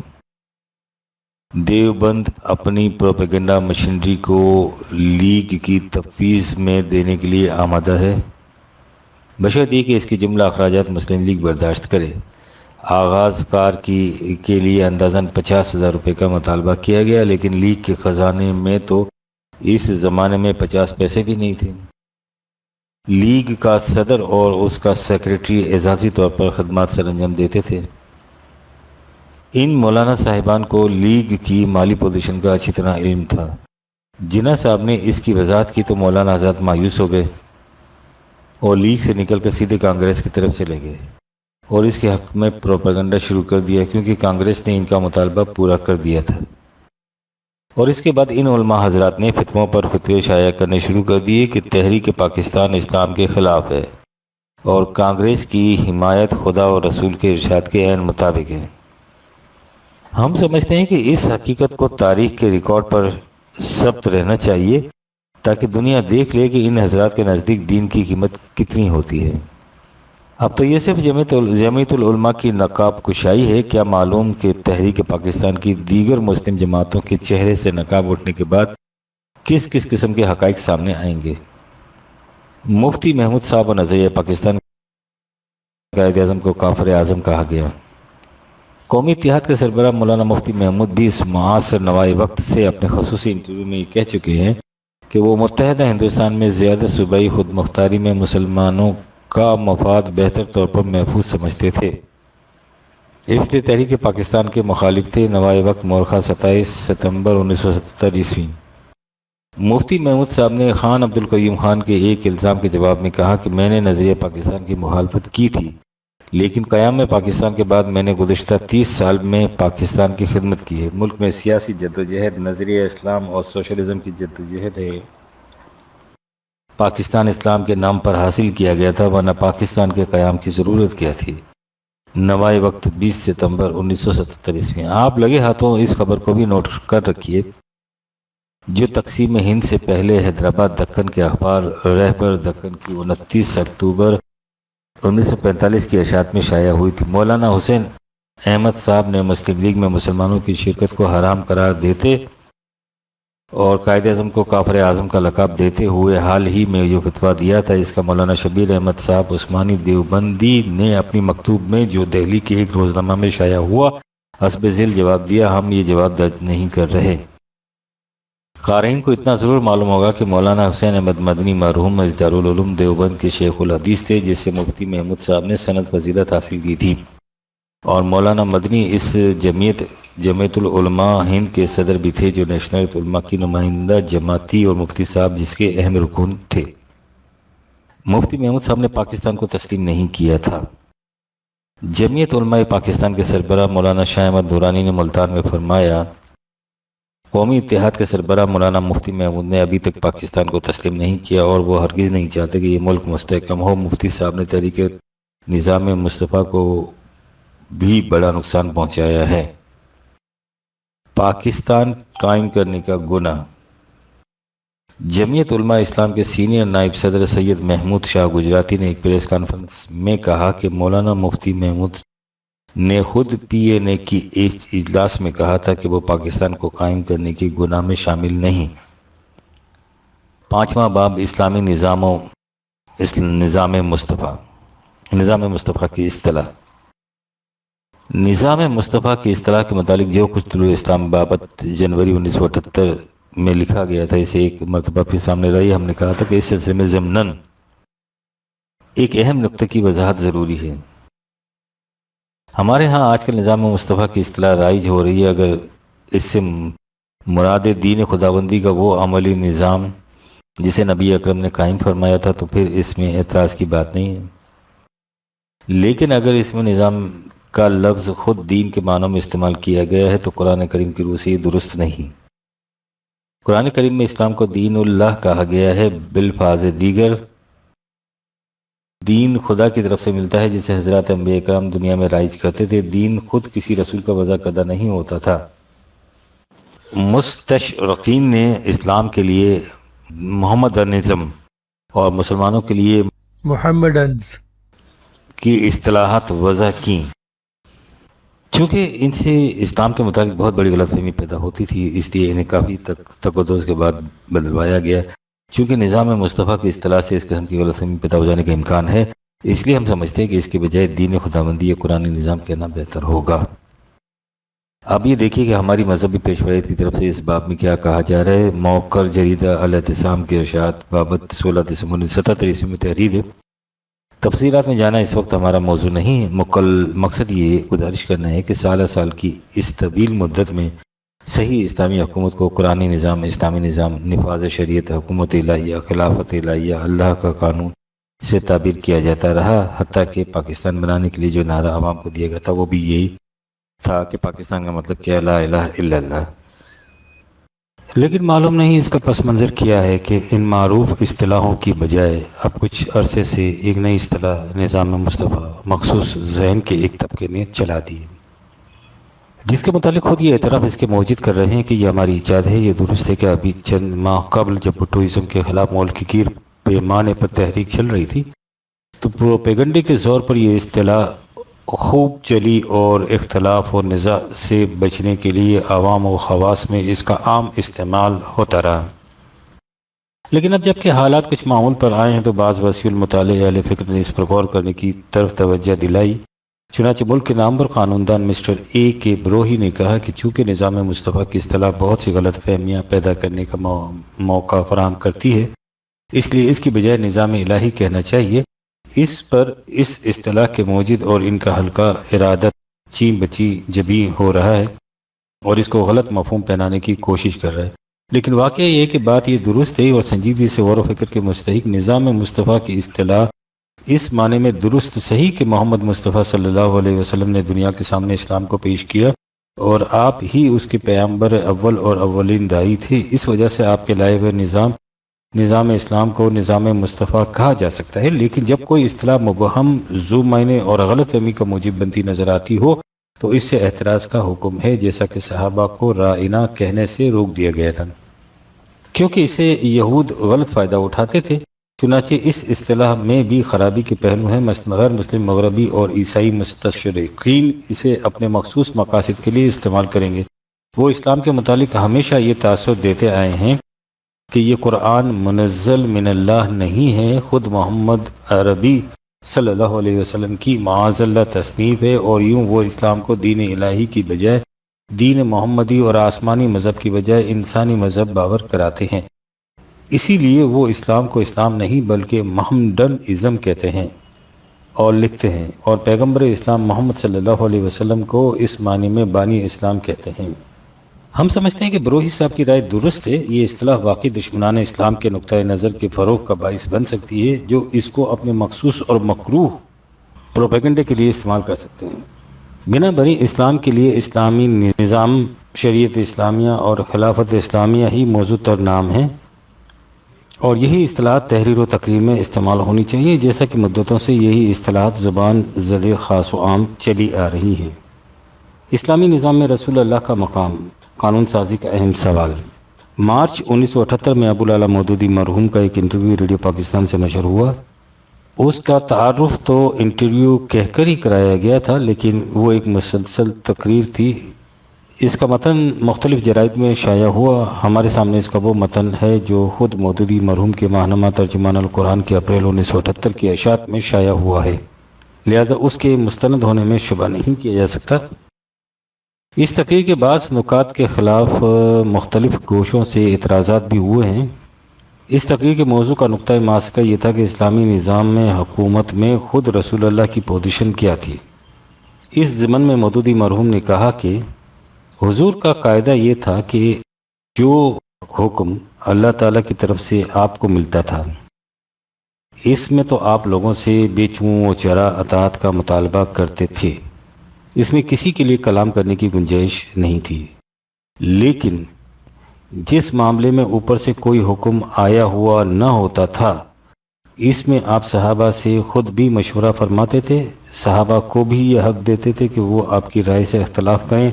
دیوبند اپنی پروپیگنڈا مشینری کو لیگ کی تفویض میں دینے کے لیے آمادہ ہے، بشرط یہ کہ اس کے جملہ اخراجات مسلم لیگ برداشت کرے۔ آغاز کار کے لیے اندازاً 50,000 روپے کا مطالبہ کیا گیا، لیکن لیگ کے خزانے میں تو اس زمانے میں 50 پیسے بھی نہیں تھے۔ لیگ کا صدر اور اس کا سیکریٹری اعزازی طور پر خدمات سر انجام دیتے تھے۔ ان مولانا صاحبان کو لیگ کی مالی پوزیشن کا اچھی طرح علم تھا۔ جناح صاحب نے اس کی وضاحت کی تو مولانا آزاد مایوس ہو گئے اور لیگ سے نکل کر سیدھے کانگریس کی طرف چلے گئے اور اس کے حق میں پروپیگنڈا شروع کر دیا، کیونکہ کانگریس نے ان کا مطالبہ پورا کر دیا تھا۔ اور اس کے بعد ان علماء حضرات نے فتووں پر فتوے شائع کرنے شروع کر دیے کہ تحریک پاکستان اسلام کے خلاف ہے اور کانگریس کی حمایت خدا اور رسول کے ارشاد کے عین مطابق ہے۔ ہم سمجھتے ہیں کہ اس حقیقت کو تاریخ کے ریکارڈ پر ثبت رہنا چاہیے تاکہ دنیا دیکھ لے کہ ان حضرات کے نزدیک دین کی قیمت کتنی ہوتی ہے۔ اب تو یہ صرف جمعیت العلماء کی نقاب کشائی ہے، کیا معلوم کہ تحریک پاکستان کی دیگر مسلم جماعتوں کے چہرے سے نقاب اٹھنے کے بعد کس کس قسم کے حقائق سامنے آئیں گے۔ مفتی محمود صاحب و نظریہ پاکستان قائد اعظم کو کافر اعظم کہا گیا۔ قومی اتحاد کے سربراہ مولانا مفتی محمود بھی اس معاصر نوائے وقت سے اپنے خصوصی انٹرویو میں یہ کہہ چکے ہیں کہ وہ متحدہ ہندوستان میں زیادہ صوبائی خود مختاری میں مسلمانوں کا مفاد بہتر طور پر محفوظ سمجھتے تھے، اس لیے تحریک پاکستان کے مخالف تھے۔ نوائے وقت مورخہ 27 ستمبر 1977 عیسوی۔ مفتی محمود صاحب نے خان عبدالقیوم خان کے ایک الزام کے جواب میں کہا کہ میں نے نظریہ پاکستان کی مخالفت کی تھی، لیکن قیام پاکستان کے بعد میں نے گزشتہ 30 سال میں پاکستان کی خدمت کی ہے۔ ملک میں سیاسی جدوجہد نظریہ اسلام اور سوشلزم کی جدوجہد ہے۔ پاکستان اسلام کے نام پر حاصل کیا گیا تھا، ورنہ پاکستان کے قیام کی ضرورت کیا تھی۔ نوائے وقت 20 ستمبر 1977 عیسوی۔ آپ لگے ہاتھوں اس خبر کو بھی نوٹ کر رکھیے جو تقسیم ہند سے پہلے حیدرآباد دکن کے اخبار رہبر دکن کی 29 اکتوبر 1945 کی اشاعت میں شائع ہوئی تھی۔ مولانا حسین احمد صاحب نے مسلم لیگ میں مسلمانوں کی شرکت کو حرام قرار دیتے اور قائد اعظم کو کافر اعظم کا لقب دیتے ہوئے حال ہی میں جو فتویٰ دیا تھا، اس کا مولانا شبیر احمد صاحب عثمانی دیوبندی نے اپنی مکتوب میں جو دہلی کے ایک روزنامہ میں شائع ہوا حسب ذیل جواب دیا۔ ہم یہ جواب درج نہیں کر رہے۔ قارئین کو اتنا ضرور معلوم ہوگا کہ مولانا حسین احمد مدنی مرحوم از دارالعلوم دیوبند کے شیخ الحدیث تھے، جس سے مفتی محمود صاحب نے سند فضیلت حاصل کی تھی، اور مولانا مدنی اس جمعیت العلماء ہند کے صدر بھی تھے، جو نیشنل علماء کی نمائندہ جماعتی، اور مفتی صاحب جس کے اہم رکن تھے۔ مفتی محمود صاحب نے پاکستان کو تسلیم نہیں کیا تھا۔ جمعیت علماء پاکستان کے سربراہ مولانا شاہ احمد نورانی نے ملتان میں فرمایا، قومی اتحاد کے سربراہ مولانا مفتی محمود نے ابھی تک پاکستان کو تسلیم نہیں کیا، اور وہ ہرگز نہیں چاہتے کہ یہ ملک مستحکم ہو۔ مفتی صاحب نے تحریک نظام مصطفیٰ کو بھی بڑا نقصان پہنچایا ہے۔ پاکستان قائم کرنے کا گناہ۔ جمعیت علماء اسلام کے سینئر نائب صدر سید محمود شاہ گجراتی نے ایک پریس کانفرنس میں کہا کہ مولانا مفتی محمود نے خود PNA کی اجلاس میں کہا تھا کہ وہ پاکستان کو قائم کرنے کے گناہ میں شامل نہیں۔ 5واں باب اسلامی نظام مصطفیٰ کی اصطلاح۔ نظام مصطفیٰ کی اصطلاح کے متعلق جو کچھ طلوع اسلام بابت جنوری 1978 میں لکھا گیا تھا، اسے ایک مرتبہ پھر سامنے لائی۔ ہم نے کہا تھا کہ اس سلسلے میں ضمناً ایک اہم نقطے کی وضاحت ضروری ہے۔ ہمارے ہاں آج کل نظام مصطفیٰ کی اصطلاح رائج ہو رہی ہے۔ اگر اس سے مراد دین خداوندی کا وہ عملی نظام جسے نبی اکرم نے قائم فرمایا تھا، تو پھر اس میں اعتراض کی بات نہیں ہے، لیکن اگر اس میں نظام کا لفظ خود دین کے معنوں میں استعمال کیا گیا ہے تو قرآن کریم کی روح سے یہ درست نہیں۔ قرآن کریم میں اسلام کو دین اللہ کہا گیا ہے، بالفاظ دیگر دین خدا کی طرف سے ملتا ہے جسے حضرات انبیاء کرام دنیا میں رائج کرتے تھے۔ دین خود کسی رسول کا وضع کردہ نہیں ہوتا تھا۔ مستشرقین نے اسلام کے لیے محمدنزم اور مسلمانوں کے لیے محمدنز کی اصطلاحات وضع کی۔ چونکہ ان سے اسلام کے متعلق بہت بڑی غلط فہمی پیدا ہوتی تھی، اس لیے انہیں کافی تقدس کے بعد بدلوایا گیا۔ چونکہ نظام مصطفیٰ کی اصطلاح سے اس قسم کی غلط فہمی پیدا ہو جانے کا امکان ہے، اس لیے ہم سمجھتے ہیں کہ اس کے بجائے دین خداوندی یا قرآن نظام کہنا بہتر ہوگا۔ اب یہ دیکھیے کہ ہماری مذہبی پیشوائی کی طرف سے اس باب میں کیا کہا جا رہا ہے۔ موقر جریدہ الاعتصام کے ارشاد بابت 16 دسمبر 1977 میں تحریر ہے۔ تفصیلات میں جانا اس وقت ہمارا موضوع نہیں ہے، مقصد یہ گزارش کرنا ہے کہ سالہ سال کی اس طویل مدت میں صحیح اسلامی حکومت کو قرآنی نظام، اسلامی نظام، نفاذ شریعت، حکومت الہیہ، خلافت الہیہ، اللہ کا قانون سے تعبیر کیا جاتا رہا، حتیٰ کہ پاکستان بنانے کے لیے جو نعرہ عوام کو دیا گیا تھا وہ بھی یہی تھا کہ پاکستان کا مطلب کیا، لا الہ الا اللہ۔ لیکن معلوم نہیں اس کا پس منظر کیا ہے کہ ان معروف اصطلاحوں کی بجائے اب کچھ عرصے سے ایک نئی اصطلاح نظام مصطفیٰ مخصوص ذہن کے ایک طبقے نے چلا دی، جس کے متعلق خود یہ اعتراف اس کے موجود کر رہے ہیں کہ یہ ہماری ایجاد ہے۔ یہ درست ہے کہ ابھی چند ماہ قبل جب بھٹوازم کے خلاف ملک کی گیر پیمانے پر تحریک چل رہی تھی تو پروپیگنڈے کے زور پر یہ اصطلاح خوب چلی، اور اختلاف و نزاع سے بچنے کے لیے عوام و خواص میں اس کا عام استعمال ہوتا رہا۔ لیکن اب جب کہ حالات کچھ معمول پر آئے ہیں تو بعض وسیع المطالعہ اہل فکر نے اس پر غور کرنے کی طرف توجہ دلائی۔ چنانچہ ملک کے نامور قانوندان مسٹر اے کے بروہی نے کہا کہ چونکہ نظام مصطفیٰ کی اصطلاح بہت سی غلط فہمیاں پیدا کرنے کا موقع فراہم کرتی ہے، اس لیے اس کی بجائے نظام الہی کہنا چاہیے۔ اس پر اس اصطلاح کے موجد اور ان کا حلقہ ارادت چین بچی جبی ہو رہا ہے اور اس کو غلط مفہوم پہنانے کی کوشش کر رہا ہے۔ لیکن واقعہ یہ کہ بات یہ درست ہے اور سنجیدگی سے غور و فکر کے مستحق نظام مصطفیٰ کی اصطلاح اس معنی میں درست صحیح کہ محمد مصطفیٰ صلی اللہ علیہ وسلم نے دنیا کے سامنے اسلام کو پیش کیا اور آپ ہی اس کے پیغمبر اول اور اولین داعی تھے۔ اس وجہ سے آپ کے لائے ہوئے نظام اسلام کو نظام مصطفیٰ کہا جا سکتا ہے۔ لیکن جب کوئی اصطلاح مبہم، ذو معنی اور غلط فہمی کا موجب بنتی نظر آتی ہو تو اس سے احتراز کا حکم ہے، جیسا کہ صحابہ کو رائنا کہنے سے روک دیا گیا تھا، کیونکہ اسے یہود غلط فائدہ اٹھاتے تھے۔ چنانچہ اس اصطلاح میں بھی خرابی کے پہلو ہیں، مثلا غیر مسلم مغربی اور عیسائی مستشرقین اسے اپنے مخصوص مقاصد کے لیے استعمال کریں گے۔ وہ اسلام کے متعلق ہمیشہ یہ تاثر دیتے آئے ہیں کہ یہ قرآن منزل من اللہ نہیں ہے، خود محمد عربی صلی اللہ علیہ وسلم کی معاذ اللہ تصنیف ہے، اور یوں وہ اسلام کو دین الہی کی بجائے دین محمدی اور آسمانی مذہب کی بجائے انسانی مذہب باور کراتے ہیں۔ اسی لیے وہ اسلام کو اسلام نہیں بلکہ محمدن ازم کہتے ہیں اور لکھتے ہیں، اور پیغمبر اسلام محمد صلی اللہ علیہ وسلم کو اس معنی میں بانی اسلام کہتے ہیں۔ ہم سمجھتے ہیں کہ بروہی صاحب کی رائے درست ہے۔ یہ اصطلاح واقعی دشمنان اسلام کے نقطۂ نظر کے فروغ کا باعث بن سکتی ہے، جو اس کو اپنے مخصوص اور مکروہ پروپیگنڈے کے لیے استعمال کر سکتے ہیں۔ بنا بری اسلام کے لیے اسلامی نظام، شریعت اسلامیہ اور خلافت اسلامیہ ہی موضوع تر نام ہیں، اور یہی اصطلاحات تحریر و تقریر میں استعمال ہونی چاہیے، جیسا کہ مدتوں سے یہی اصطلاحات زبان زد خاص و عام چلی آ رہی ہیں۔ اسلامی نظام میں رسول اللہ کا مقام، قانون سازی کا اہم سوال۔ مارچ 1978 میں ابو العلا مودودی مرحوم کا ایک انٹرویو ریڈیو پاکستان سے نشر ہوا۔ اس کا تعارف تو انٹرویو کہہ کر ہی کرایا گیا تھا، لیکن وہ ایک مسلسل تقریر تھی۔ اس کا متن مختلف جرائد میں شائع ہوا۔ ہمارے سامنے اس کا وہ متن ہے جو خود مودودی مرحوم کے ماہنامہ ترجمان القرآن کے اپریل 1978 کی اشاعت میں شائع ہوا ہے، لہذا اس کے مستند ہونے میں شبہ نہیں کیا جا سکتا۔ اس تقریر کے بعض نکات کے خلاف مختلف گوشوں سے اعتراضات بھی ہوئے ہیں۔ اس تقریر کے موضوع کا نقطۂ ماسکہ یہ تھا کہ اسلامی نظام میں حکومت میں خود رسول اللہ کی پوزیشن کیا تھی۔ اس ضمن میں مودودی مرحوم نے کہا کہ حضور کا قاعدہ یہ تھا کہ جو حکم اللہ تعالیٰ کی طرف سے آپ کو ملتا تھا، اس میں تو آپ لوگوں سے بے چوں و چرا اطاعت کا مطالبہ کرتے تھے، اس میں کسی کے لیے کلام کرنے کی گنجائش نہیں تھی۔ لیکن جس معاملے میں اوپر سے کوئی حکم آیا ہوا نہ ہوتا تھا، اس میں آپ صحابہ سے خود بھی مشورہ فرماتے تھے، صحابہ کو بھی یہ حق دیتے تھے کہ وہ آپ کی رائے سے اختلاف کریں،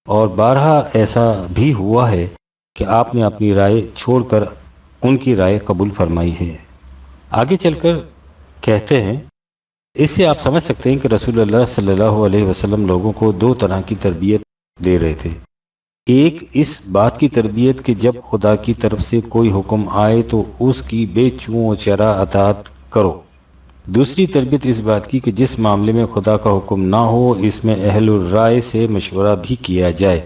اور بارہا ایسا بھی ہوا ہے کہ آپ نے اپنی رائے چھوڑ کر ان کی رائے قبول فرمائی ہے۔ آگے چل کر کہتے ہیں، اس سے آپ سمجھ سکتے ہیں کہ رسول اللہ صلی اللہ علیہ وسلم لوگوں کو دو طرح کی تربیت دے رہے تھے۔ ایک اس بات کی تربیت کہ جب خدا کی طرف سے کوئی حکم آئے تو اس کی بے چوں و چرا اطاعت کرو۔ دوسری تربیت اس بات کی کہ جس معاملے میں خدا کا حکم نہ ہو، اس میں اہل الرائے سے مشورہ بھی کیا جائے،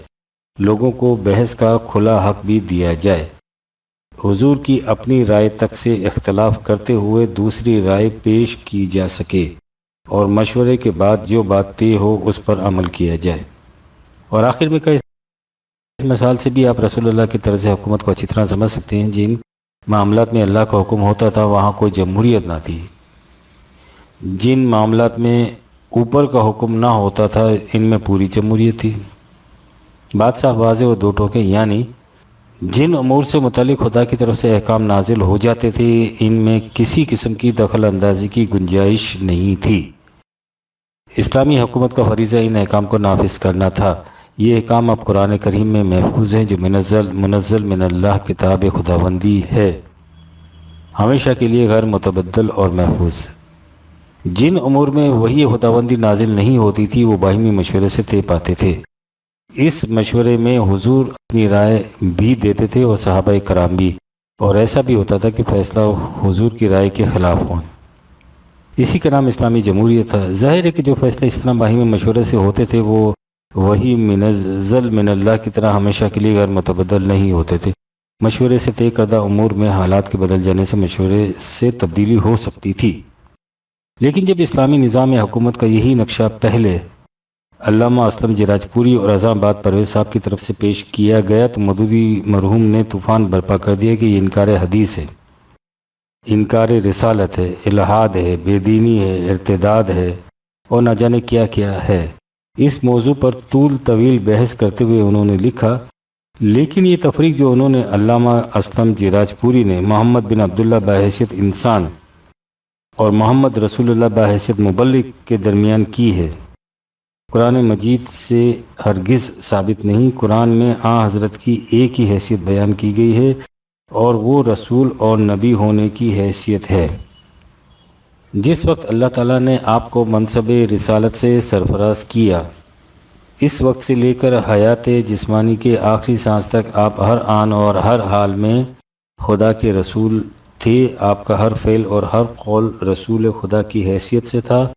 لوگوں کو بحث کا کھلا حق بھی دیا جائے، حضور کی اپنی رائے تک سے اختلاف کرتے ہوئے دوسری رائے پیش کی جا سکے، اور مشورے کے بعد جو بات طے ہو اس پر عمل کیا جائے۔ اور آخر میں کہا، اس مثال سے بھی آپ رسول اللہ کی طرز حکومت کو اچھی طرح سمجھ سکتے ہیں۔ جن معاملات میں اللہ کا حکم ہوتا تھا وہاں کوئی جمہوریت نہ تھی، جن معاملات میں اوپر کا حکم نہ ہوتا تھا ان میں پوری جمہوریت تھی۔ بات صاف واضح اور دو ٹوکے، یعنی جن امور سے متعلق خدا کی طرف سے احکام نازل ہو جاتے تھے ان میں کسی قسم کی دخل اندازی کی گنجائش نہیں تھی۔ اسلامی حکومت کا فریضہ ان احکام کو نافذ کرنا تھا۔ یہ احکام اب قرآن کریم میں محفوظ ہیں، جو منزل من اللہ کتاب خداوندی ہے، ہمیشہ کے لیے غیر متبدل اور محفوظ۔ جن امور میں وحی خداوندی نازل نہیں ہوتی تھی وہ باہمی مشورے سے طے پاتے تھے۔ اس مشورے میں حضور اپنی رائے بھی دیتے تھے اور صحابہ کرام بھی، اور ایسا بھی ہوتا تھا کہ فیصلہ حضور کی رائے کے خلاف ہو۔ اسی کا نام اسلامی جمہوریت تھا۔ ظاہر ہے کہ جو فیصلے اس طرح باہمی مشورے سے ہوتے تھے وہ وہی منزل من اللہ کی طرح ہمیشہ کے لیے غیر متبدل نہیں ہوتے تھے۔ مشورے سے طے کردہ امور میں حالات کے بدل جانے سے مشورے سے تبدیلی ہو سکتی تھی، لیکن جب اسلامی نظام حکومت کا یہی نقشہ پہلے علامہ اسلم جراجپوری اور اعظم آباد پرویز صاحب کی طرف سے پیش کیا گیا تو مودودی مرحوم نے طوفان برپا کر دیا کہ یہ انکار حدیث ہے، انکار رسالت ہے، الحاد ہے، بے دینی ہے، ارتداد ہے اور نہ جانے کیا کیا ہے۔ اس موضوع پر طول طویل بحث کرتے ہوئے انہوں نے لکھا، لیکن یہ تفریق جو انہوں نے علامہ اسلم جراجپوری نے محمد بن عبداللہ بحیثیت انسان اور محمد رسول اللہ بحیثیت مبلغ کے درمیان کی ہے، قرآن مجید سے ہرگز ثابت نہیں۔ قرآن میں آن حضرت کی ایک ہی حیثیت بیان کی گئی ہے، اور وہ رسول اور نبی ہونے کی حیثیت ہے۔ جس وقت اللہ تعالیٰ نے آپ کو منصب رسالت سے سرفراز کیا، اس وقت سے لے کر حیات جسمانی کے آخری سانس تک آپ ہر آن اور ہر حال میں خدا کے رسول تھے۔ آپ کا ہر فعل اور ہر قول رسول خدا کی حیثیت سے تھا۔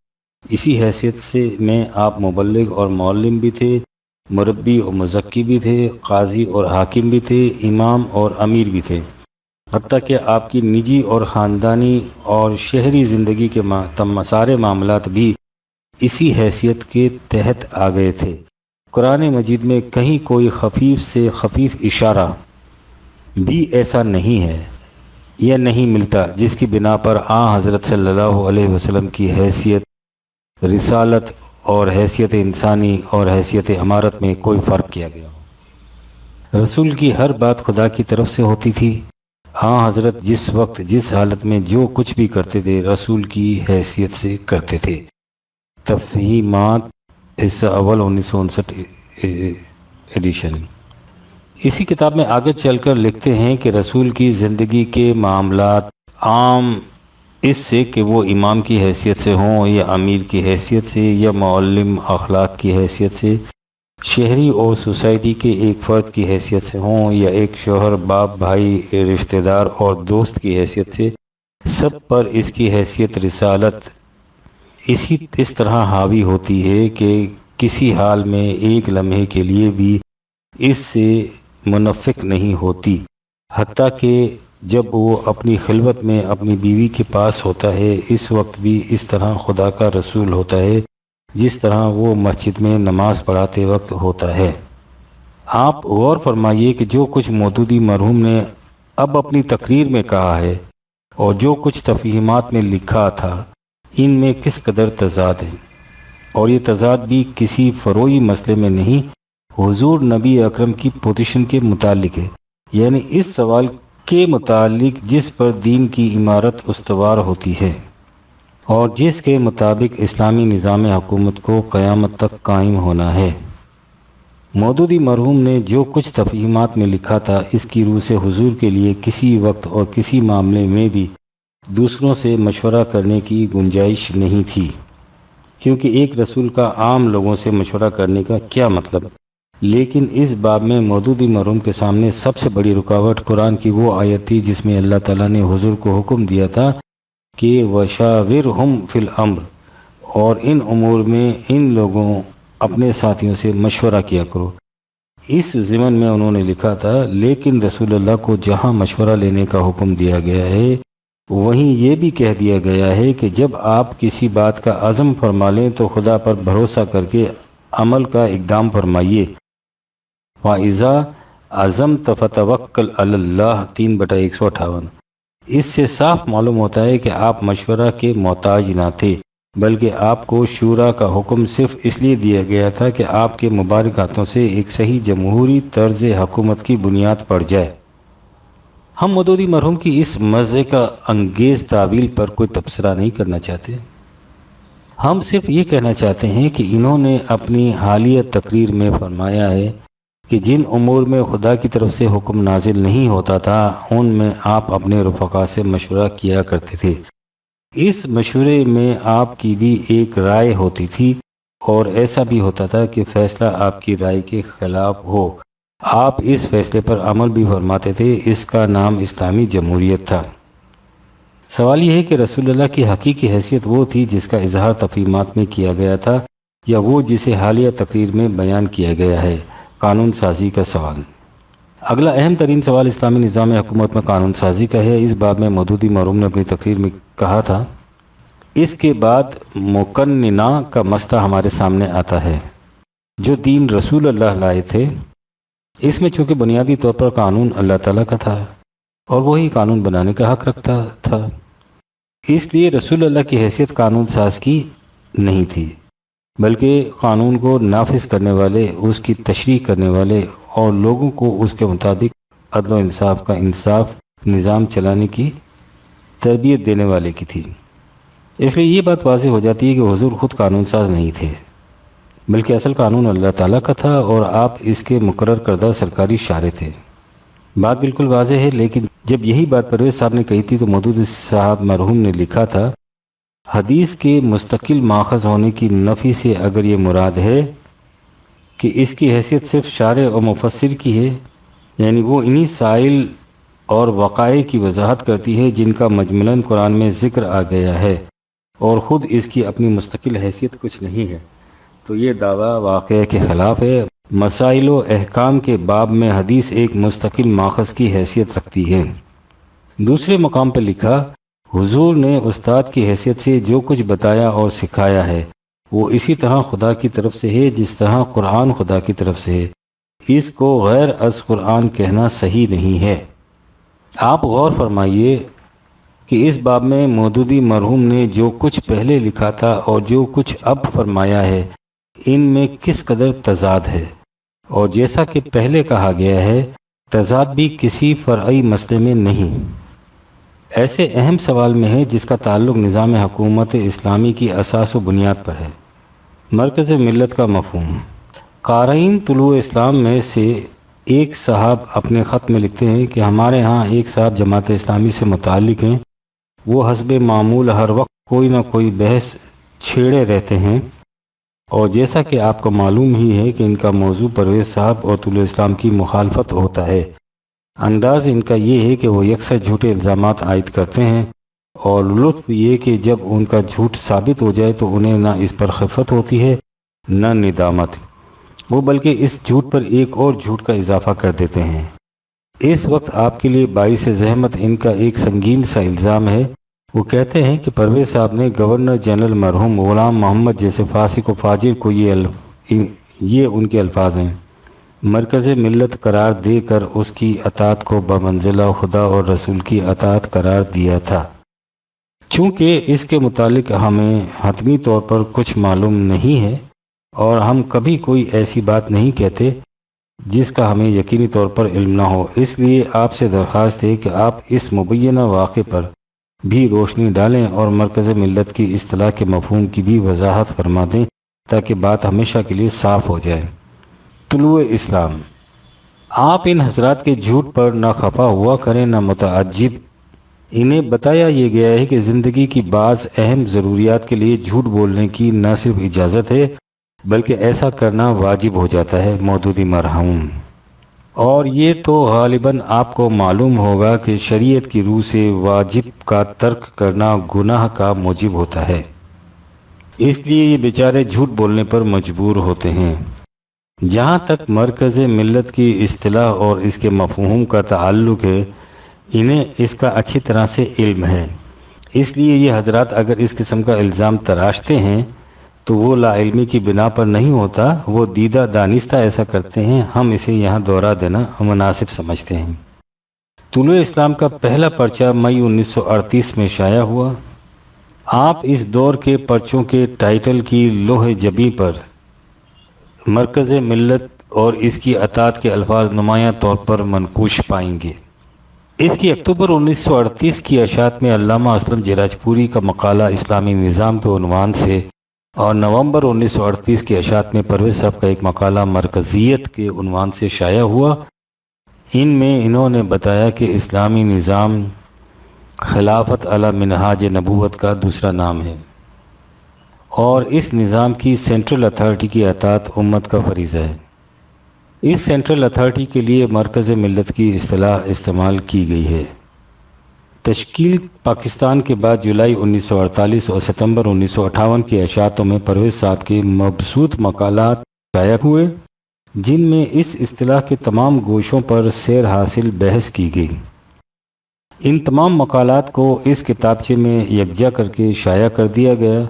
اسی حیثیت سے میں آپ مبلغ اور معلم بھی تھے، مربی اور مزکی بھی تھے، قاضی اور حاکم بھی تھے، امام اور امیر بھی تھے، حتیٰ کہ آپ کی نجی اور خاندانی اور شہری زندگی کے سارے معاملات بھی اسی حیثیت کے تحت آ گئے تھے۔ قرآن مجید میں کہیں کوئی خفیف سے خفیف اشارہ بھی ایسا نہیں ہے یا نہیں ملتا جس کی بنا پر حضرت صلی اللہ علیہ وسلم کی حیثیت رسالت اور حیثیت انسانی اور حیثیت امارت میں کوئی فرق کیا گیا ہو۔ رسول کی ہر بات خدا کی طرف سے ہوتی تھی۔ حضرت جس وقت جس حالت میں جو کچھ بھی کرتے تھے رسول کی حیثیت سے کرتے تھے۔ تفہیمات حصہ اول 1959 ایڈیشن۔ اسی کتاب میں آگے چل کر لکھتے ہیں کہ رسول کی زندگی کے معاملات عام اس سے کہ وہ امام کی حیثیت سے ہوں یا امیر کی حیثیت سے یا معلم اخلاق کی حیثیت سے، شہری اور سوسائٹی کے ایک فرد کی حیثیت سے ہوں یا ایک شوہر، باپ، بھائی، رشتہ دار اور دوست کی حیثیت سے، سب پر اس کی حیثیت رسالت اس طرح حاوی ہوتی ہے کہ کسی حال میں ایک لمحے کے لیے بھی اس سے منفک نہیں ہوتی، حتیٰ کہ جب وہ اپنی خلوت میں اپنی بیوی کے پاس ہوتا ہے اس وقت بھی اس طرح خدا کا رسول ہوتا ہے جس طرح وہ مسجد میں نماز پڑھاتے وقت ہوتا ہے۔ آپ غور فرمائیے کہ جو کچھ مودودی مرحوم نے اب اپنی تقریر میں کہا ہے اور جو کچھ تفہیمات میں لکھا تھا، ان میں کس قدر تضاد ہے، اور یہ تضاد بھی کسی فروعی مسئلے میں نہیں، حضور نبی اکرم کی پوزیشن کے متعلق ہے، یعنی اس سوال کے متعلق جس پر دین کی عمارت استوار ہوتی ہے اور جس کے مطابق اسلامی نظام حکومت کو قیامت تک قائم ہونا ہے۔ مودودی مرحوم نے جو کچھ تفہیمات میں لکھا تھا اس کی روح سے حضور کے لیے کسی وقت اور کسی معاملے میں بھی دوسروں سے مشورہ کرنے کی گنجائش نہیں تھی، کیونکہ ایک رسول کا عام لوگوں سے مشورہ کرنے کا کیا مطلب؟ لیکن اس باب میں مودودی مرحوم کے سامنے سب سے بڑی رکاوٹ قرآن کی وہ آیت تھی جس میں اللہ تعالیٰ نے حضور کو حکم دیا تھا کہ وَشَاوِرْهُمْ فِي الْأَمْرِ، اور ان امور میں ان لوگوں اپنے ساتھیوں سے مشورہ کیا کرو۔ اس ضمن میں انہوں نے لکھا تھا، لیکن رسول اللہ کو جہاں مشورہ لینے کا حکم دیا گیا ہے وہیں یہ بھی کہہ دیا گیا ہے کہ جب آپ کسی بات کا عزم فرما لیں تو خدا پر بھروسہ کر کے عمل کا اقدام فرمائیے۔ وَإِذَا عَزَمْتَ فَتَوَكَّلْ عَلَى اللَّهِ 3/158۔ اس سے صاف معلوم ہوتا ہے کہ آپ مشورہ کے محتاج نہ تھے، بلکہ آپ کو شورا کا حکم صرف اس لیے دیا گیا تھا کہ آپ کے مبارک ہاتھوں سے ایک صحیح جمہوری طرز حکومت کی بنیاد پڑ جائے۔ ہم مودودی مرحوم کی اس مزے کا انگیز تعویل پر کوئی تبصرہ نہیں کرنا چاہتے، ہم صرف یہ کہنا چاہتے ہیں کہ انہوں نے اپنی حالیہ تقریر میں فرمایا ہے کہ جن امور میں خدا کی طرف سے حکم نازل نہیں ہوتا تھا ان میں آپ اپنے رفقا سے مشورہ کیا کرتے تھے۔ اس مشورے میں آپ کی بھی ایک رائے ہوتی تھی اور ایسا بھی ہوتا تھا کہ فیصلہ آپ کی رائے کے خلاف ہو، آپ اس فیصلے پر عمل بھی فرماتے تھے۔ اس کا نام اسلامی جمہوریت تھا۔ سوال یہ ہے کہ رسول اللہ کی حقیقی حیثیت وہ تھی جس کا اظہار تفہیمات میں کیا گیا تھا، یا وہ جسے حالیہ تقریر میں بیان کیا گیا ہے؟ قانون سازی کا سوال۔ اگلا اہم ترین سوال اسلامی نظام حکومت میں قانون سازی کا ہے۔ اس باب میں مودودی مرحوم نے اپنی تقریر میں کہا تھا، اس کے بعد مقننہ کا مسئلہ ہمارے سامنے آتا ہے جو دین رسول اللہ لائے تھے۔ اس میں چونکہ بنیادی طور پر قانون اللہ تعالیٰ کا تھا اور وہی قانون بنانے کا حق رکھتا تھا، اس لیے رسول اللہ کی حیثیت قانون ساز کی نہیں تھی، بلکہ قانون کو نافذ کرنے والے، اس کی تشریح کرنے والے اور لوگوں کو اس کے مطابق عدل و انصاف کا انصاف نظام چلانے کی تربیت دینے والے کی تھی۔ اس لیے یہ بات واضح ہو جاتی ہے کہ حضور خود قانون ساز نہیں تھے، بلکہ اصل قانون اللہ تعالیٰ کا تھا اور آپ اس کے مقرر کردہ سرکاری شارع تھے۔ بات بالکل واضح ہے، لیکن جب یہی بات پرویز صاحب نے کہی تھی تو مودودی صاحب مرحوم نے لکھا تھا، حدیث کے مستقل ماخذ ہونے کی نفی سے اگر یہ مراد ہے کہ اس کی حیثیت صرف شارح اور مفسر کی ہے، یعنی وہ انہی سائل اور وقائع کی وضاحت کرتی ہے جن کا مجملاً قرآن میں ذکر آ گیا ہے اور خود اس کی اپنی مستقل حیثیت کچھ نہیں ہے، تو یہ دعویٰ واقعہ کے خلاف ہے۔ مسائل و احکام کے باب میں حدیث ایک مستقل ماخذ کی حیثیت رکھتی ہے۔ دوسرے مقام پر لکھا، حضور نے استاد کی حیثیت سے جو کچھ بتایا اور سکھایا ہے وہ اسی طرح خدا کی طرف سے ہے جس طرح قرآن خدا کی طرف سے ہے، اس کو غیر از قرآن کہنا صحیح نہیں ہے۔ آپ غور فرمائیے کہ اس باب میں مودودی مرحوم نے جو کچھ پہلے لکھا تھا اور جو کچھ اب فرمایا ہے ان میں کس قدر تضاد ہے، اور جیسا کہ پہلے کہا گیا ہے تضاد بھی کسی فرعی مسئلے میں نہیں، ایسے اہم سوال میں ہے جس کا تعلق نظام حکومت اسلامی کی اساس و بنیاد پر ہے۔ مرکز ملت کا مفہوم۔ قارئین طلوع اسلام میں سے ایک صاحب اپنے خط میں لکھتے ہیں کہ ہمارے ہاں ایک صاحب جماعت اسلامی سے متعلق ہیں، وہ حسب معمول ہر وقت کوئی نہ کوئی بحث چھیڑے رہتے ہیں، اور جیسا کہ آپ کو معلوم ہی ہے کہ ان کا موضوع پرویز صاحب اور طلوع اسلام کی مخالفت ہوتا ہے۔ انداز ان کا یہ ہے کہ وہ یکسر جھوٹے الزامات عائد کرتے ہیں، اور لطف یہ کہ جب ان کا جھوٹ ثابت ہو جائے تو انہیں نہ اس پر خفت ہوتی ہے نہ ندامت، وہ بلکہ اس جھوٹ پر ایک اور جھوٹ کا اضافہ کر دیتے ہیں۔ اس وقت آپ کے لیے باعث زحمت ان کا ایک سنگین سا الزام ہے۔ وہ کہتے ہیں کہ پرویز صاحب نے گورنر جنرل مرحوم غلام محمد جیسے فاسق و فاجر کو یہ ان کے الفاظ ہیں، مرکز ملت قرار دے کر اس کی اطاعت کو بمنزلہ خدا اور رسول کی اطاعت قرار دیا تھا۔ چونکہ اس کے متعلق ہمیں حتمی طور پر کچھ معلوم نہیں ہے اور ہم کبھی کوئی ایسی بات نہیں کہتے جس کا ہمیں یقینی طور پر علم نہ ہو، اس لیے آپ سے درخواست ہے کہ آپ اس مبینہ واقعے پر بھی روشنی ڈالیں اور مرکز ملت کی اصطلاح کے مفہوم کی بھی وضاحت فرما دیں تاکہ بات ہمیشہ کے لیے صاف ہو جائے۔ طلوع اسلام۔ آپ ان حضرات کے جھوٹ پر نہ خفا ہوا کریں نہ متعجب، انہیں بتایا یہ گیا ہے کہ زندگی کی بعض اہم ضروریات کے لیے جھوٹ بولنے کی نہ صرف اجازت ہے بلکہ ایسا کرنا واجب ہو جاتا ہے۔ مودودی مرحوم۔ اور یہ تو غالباً آپ کو معلوم ہوگا کہ شریعت کی روح سے واجب کا ترک کرنا گناہ کا موجب ہوتا ہے، اس لیے یہ بیچارے جھوٹ بولنے پر مجبور ہوتے ہیں۔ جہاں تک مرکز ملت کی اصطلاح اور اس کے مفہوم کا تعلق ہے انہیں اس کا اچھی طرح سے علم ہے، اس لیے یہ حضرات اگر اس قسم کا الزام تراشتے ہیں تو وہ لا علمی کی بنا پر نہیں ہوتا، وہ دیدہ دانستہ ایسا کرتے ہیں، ہم اسے یہاں دوہرا دینا مناسب سمجھتے ہیں۔ طلوع اسلام کا پہلا پرچہ مئی 1938 میں شائع ہوا۔ آپ اس دور کے پرچوں کے ٹائٹل کی لوح جبیں پر مرکز ملت اور اس کی اطاعت کے الفاظ نمایاں طور پر منقوش پائیں گے۔ اس کی اکتوبر 1938 کی اشاعت میں علامہ اسلم جراجپوری کا مقالہ اسلامی نظام کے عنوان سے اور نومبر 1938 کی اشاعت میں پرویز صاحب کا ایک مقالہ مرکزیت کے عنوان سے شائع ہوا۔ ان میں انہوں نے بتایا کہ اسلامی نظام خلافت علی منہاج نبوت کا دوسرا نام ہے اور اس نظام کی سینٹرل اتھارٹی کی اطاعت امت کا فریضہ ہے۔ اس سینٹرل اتھارٹی کے لیے مرکز ملت کی اصطلاح استعمال کی گئی ہے۔ تشکیل پاکستان کے بعد جولائی 1948 اور ستمبر 1958 کی اشاعتوں میں پرویز صاحب کے مبسوط مقالات شائع ہوئے جن میں اس اصطلاح کے تمام گوشوں پر سیر حاصل بحث کی گئی۔ ان تمام مقالات کو اس کتابچے میں یکجا کر کے شائع کر دیا گیا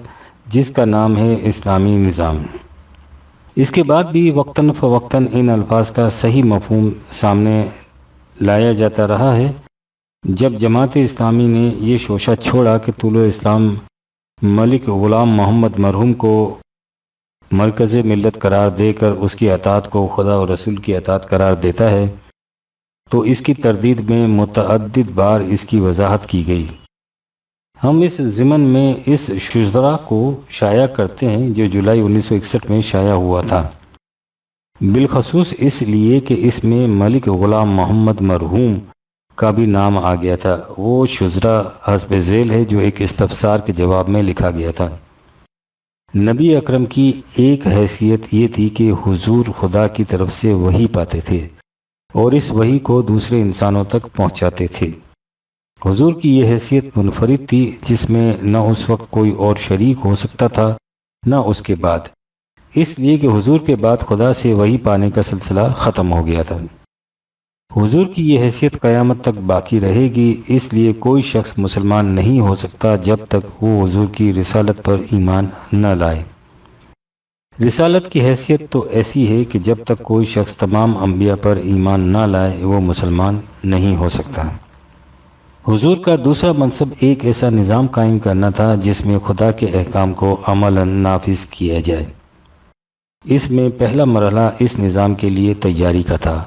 جس کا نام ہے اسلامی نظام۔ اس کے بعد بھی وقتاً فوقتاً ان الفاظ کا صحیح مفہوم سامنے لایا جاتا رہا ہے۔ جب جماعت اسلامی نے یہ شوشہ چھوڑا کہ طلوع اسلام ملک غلام محمد مرحوم کو مرکز ملت قرار دے کر اس کی اطاعت کو خدا اور رسول کی اطاعت قرار دیتا ہے تو اس کی تردید میں متعدد بار اس کی وضاحت کی گئی۔ ہم اس ضمن میں اس شجرہ کو شائع کرتے ہیں جو جولائی 1961 میں شائع ہوا تھا، بالخصوص اس لیے کہ اس میں ملک غلام محمد مرحوم کا بھی نام آ گیا تھا۔ وہ شجرا حسب ذیل ہے جو ایک استفسار کے جواب میں لکھا گیا تھا۔ نبی اکرم کی ایک حیثیت یہ تھی کہ حضور خدا کی طرف سے وحی پاتے تھے اور اس وحی کو دوسرے انسانوں تک پہنچاتے تھے۔ حضور کی یہ حیثیت منفرد تھی جس میں نہ اس وقت کوئی اور شریک ہو سکتا تھا نہ اس کے بعد، اس لیے کہ حضور کے بعد خدا سے وحی پانے کا سلسلہ ختم ہو گیا تھا۔ حضور کی یہ حیثیت قیامت تک باقی رہے گی، اس لیے کوئی شخص مسلمان نہیں ہو سکتا جب تک وہ حضور کی رسالت پر ایمان نہ لائے۔ رسالت کی حیثیت تو ایسی ہے کہ جب تک کوئی شخص تمام انبیاء پر ایمان نہ لائے وہ مسلمان نہیں ہو سکتا۔ حضور کا دوسرا منصب ایک ایسا نظام قائم کرنا تھا جس میں خدا کے احکام کو عملاً نافذ کیا جائے۔ اس میں پہلا مرحلہ اس نظام کے لیے تیاری کا تھا۔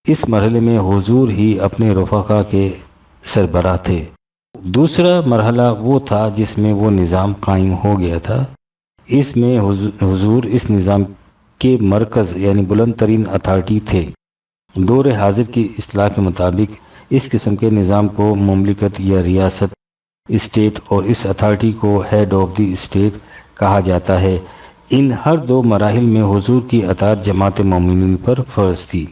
اس مرحلے میں حضور ہی اپنے رفقا کے سربراہ تھے۔ دوسرا مرحلہ وہ تھا جس میں وہ نظام قائم ہو گیا تھا۔ اس میں حضور اس نظام کے مرکز یعنی بلند ترین اتھارٹی تھے۔ دور حاضر کی اصطلاح کے مطابق اس قسم کے نظام کو مملکت یا ریاست اسٹیٹ اور اس اتھارٹی کو ہیڈ آف دی اسٹیٹ کہا جاتا ہے۔ ان ہر دو مراحل میں حضور کی اطاعت جماعت مومنین پر فرض تھی۔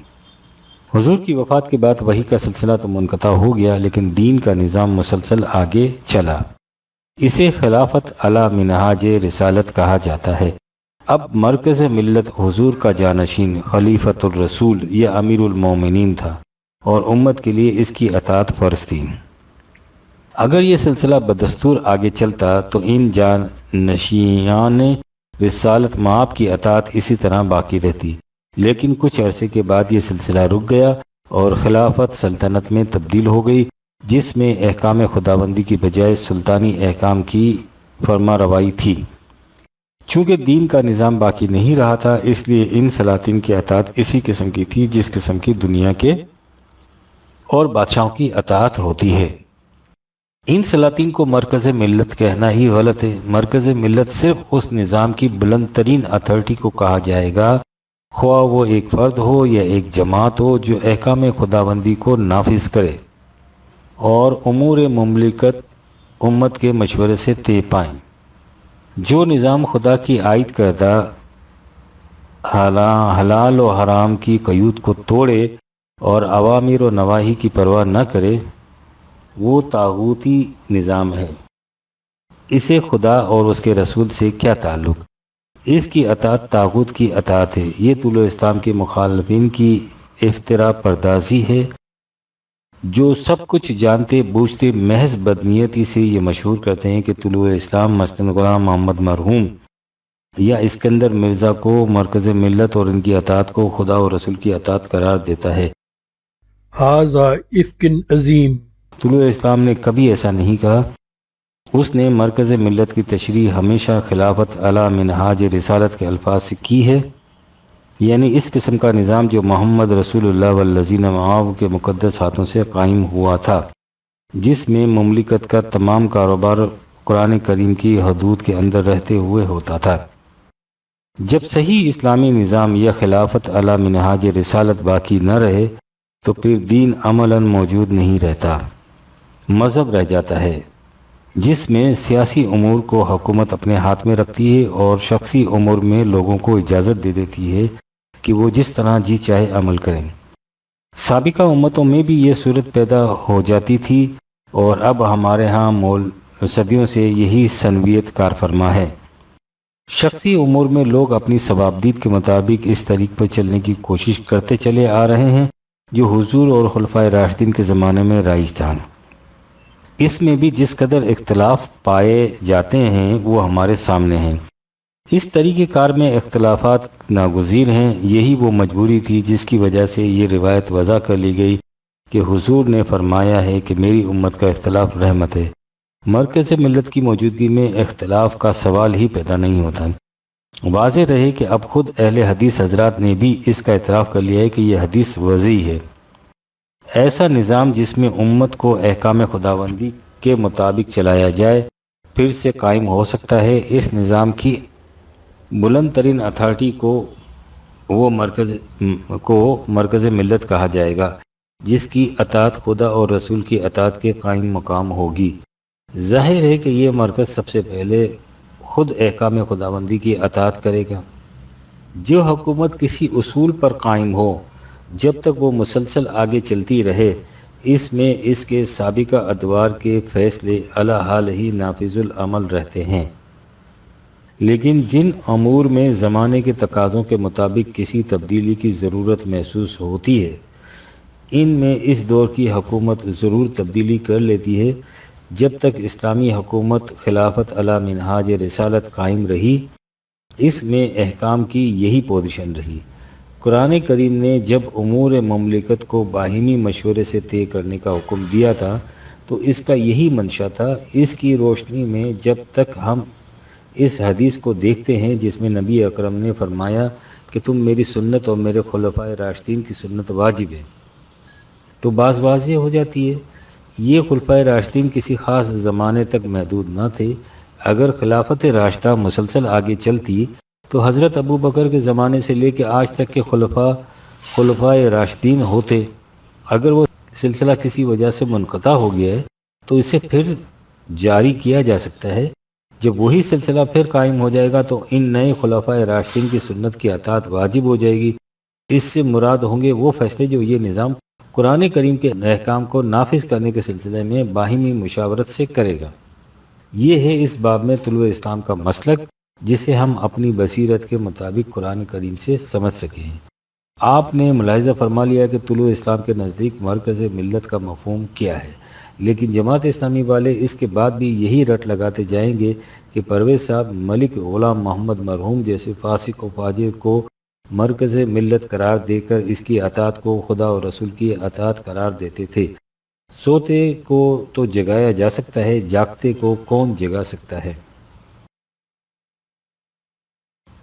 حضور کی وفات کے بعد وحی کا سلسلہ تو منقطع ہو گیا لیکن دین کا نظام مسلسل آگے چلا۔ اسے خلافت علی منہاج رسالت کہا جاتا ہے۔ اب مرکز ملت حضور کا جانشین خلیفۃ الرسول یا امیر المومنین تھا اور امت کے لیے اس کی اطاعت فرض تھی۔ اگر یہ سلسلہ بدستور آگے چلتا تو ان جانشینان رسالت مآب کی اطاعت اسی طرح باقی رہتی، لیکن کچھ عرصے کے بعد یہ سلسلہ رک گیا اور خلافت سلطنت میں تبدیل ہو گئی، جس میں احکام خداوندی کی بجائے سلطانی احکام کی فرما روائی تھی۔ چونکہ دین کا نظام باقی نہیں رہا تھا اس لیے ان سلاطین کی اطاعت اسی قسم کی تھی جس قسم کی دنیا کے اور بادشاہوں کی اطاعت ہوتی ہے۔ ان سلاطین کو مرکز ملت کہنا ہی غلط ہے۔ مرکز ملت صرف اس نظام کی بلند ترین اتھارٹی کو کہا جائے گا، خواہ وہ ایک فرد ہو یا ایک جماعت ہو جو احکام خداوندی کو نافذ کرے اور امور مملکت امت کے مشورے سے طے پائیں۔ جو نظام خدا کی عائد کردہ حلال و حرام کی قیود کو توڑے اور اوامر و نواہی کی پرواہ نہ کرے وہ طاغوتی نظام ہے۔ اسے خدا اور اس کے رسول سے کیا تعلق؟ اس کی اطاعت طاغوت کی اطاعت ہے۔ یہ طلوع اسلام کے مخالفین کی افتراء پردازی ہے جو سب کچھ جانتے بوجھتے محض بدنیتی سے یہ مشہور کرتے ہیں کہ طلوع اسلام مثلاً غلام محمد مرحوم یا اسکندر مرزا کو مرکز ملت اور ان کی اطاعت کو خدا اور رسول کی اطاعت قرار دیتا ہے۔ ھذا افک عظیم۔ طلوع اسلام نے کبھی ایسا نہیں کہا۔ اس نے مرکز ملت کی تشریح ہمیشہ خلافت علی منہاج رسالت کے الفاظ سے کی ہے، یعنی اس قسم کا نظام جو محمد رسول اللہ والذین معہ کے مقدس ہاتھوں سے قائم ہوا تھا، جس میں مملکت کا تمام کاروبار قرآن کریم کی حدود کے اندر رہتے ہوئے ہوتا تھا۔ جب صحیح اسلامی نظام یا خلافت علی منہاج رسالت باقی نہ رہے تو پھر دین عملاً موجود نہیں رہتا، مذہب رہ جاتا ہے جس میں سیاسی امور کو حکومت اپنے ہاتھ میں رکھتی ہے اور شخصی امور میں لوگوں کو اجازت دے دیتی ہے کہ وہ جس طرح جی چاہے عمل کریں۔ سابقہ امتوں میں بھی یہ صورت پیدا ہو جاتی تھی اور اب ہمارے ہاں صدیوں سے یہی سنویت کار فرما ہے۔ شخصی امور میں لوگ اپنی ثوابدید کے مطابق اس طریق پر چلنے کی کوشش کرتے چلے آ رہے ہیں جو حضور اور خلفائے راشدین کے زمانے میں رائج تھا۔ اس میں بھی جس قدر اختلاف پائے جاتے ہیں وہ ہمارے سامنے ہیں۔ اس طریقہ کار میں اختلافات ناگزیر ہیں۔ یہی وہ مجبوری تھی جس کی وجہ سے یہ روایت وضع کر لی گئی کہ حضور نے فرمایا ہے کہ میری امت کا اختلاف رحمت ہے۔ مرکز ملت کی موجودگی میں اختلاف کا سوال ہی پیدا نہیں ہوتا۔ واضح رہے کہ اب خود اہل حدیث حضرات نے بھی اس کا اعتراف کر لیا ہے کہ یہ حدیث وضعی ہے۔ ایسا نظام جس میں امت کو احکام خداوندی کے مطابق چلایا جائے پھر سے قائم ہو سکتا ہے۔ اس نظام کی بلند ترین اتھارٹی کو مرکز ملت کہا جائے گا۔ جس کی اطاعت خدا اور رسول کی اطاعت کے قائم مقام ہوگی۔ ظاہر ہے کہ یہ مرکز سب سے پہلے خود احکام خداوندی کی اطاعت کرے گا۔ جو حکومت کسی اصول پر قائم ہو، جب تک وہ مسلسل آگے چلتی رہے، اس میں اس کے سابقہ ادوار کے فیصلے علی حال ہی نافذ العمل رہتے ہیں، لیکن جن امور میں زمانے کے تقاضوں کے مطابق کسی تبدیلی کی ضرورت محسوس ہوتی ہے، ان میں اس دور کی حکومت ضرور تبدیلی کر لیتی ہے۔ جب تک اسلامی حکومت خلافت علی منہاج رسالت قائم رہی، اس میں احکام کی یہی پوزیشن رہی۔ قرآن کریم نے جب امور مملکت کو باہمی مشورے سے طے کرنے کا حکم دیا تھا تو اس کا یہی منشا تھا۔ اس کی روشنی میں جب تک ہم اس حدیث کو دیکھتے ہیں جس میں نبی اکرم نے فرمایا کہ تم میری سنت اور میرے خلفائے راشدین کی سنت واجب ہے، تو بات واضح ہو جاتی ہے۔ یہ خلفائے راشدین کسی خاص زمانے تک محدود نہ تھے۔ اگر خلافت راشدہ مسلسل آگے چلتی تو حضرت ابو بکر کے زمانے سے لے کے آج تک کے خلفائے راشدین ہوتے۔ اگر وہ سلسلہ کسی وجہ سے منقطع ہو گیا ہے تو اسے پھر جاری کیا جا سکتا ہے۔ جب وہی سلسلہ پھر قائم ہو جائے گا تو ان نئے خلفائے راشدین کی سنت کی اطاعت واجب ہو جائے گی۔ اس سے مراد ہوں گے وہ فیصلے جو یہ نظام قرآن کریم کے احکام کو نافذ کرنے کے سلسلے میں باہمی مشاورت سے کرے گا۔ یہ ہے اس باب میں طلوع اسلام کا مسلک، جسے ہم اپنی بصیرت کے مطابق قرآن کریم سے سمجھ سکے ہیں۔ آپ نے ملاحظہ فرما لیا کہ طلوع اسلام کے نزدیک مرکز ملت کا مفہوم کیا ہے، لیکن جماعت اسلامی والے اس کے بعد بھی یہی رٹ لگاتے جائیں گے کہ پرویز صاحب ملک غلام محمد مرحوم جیسے فاسق و فاجر کو مرکز ملت قرار دے کر اس کی اطاعت کو خدا اور رسول کی اطاعت قرار دیتے تھے۔ سوتے کو تو جگایا جا سکتا ہے، جاگتے کو کون جگا سکتا ہے؟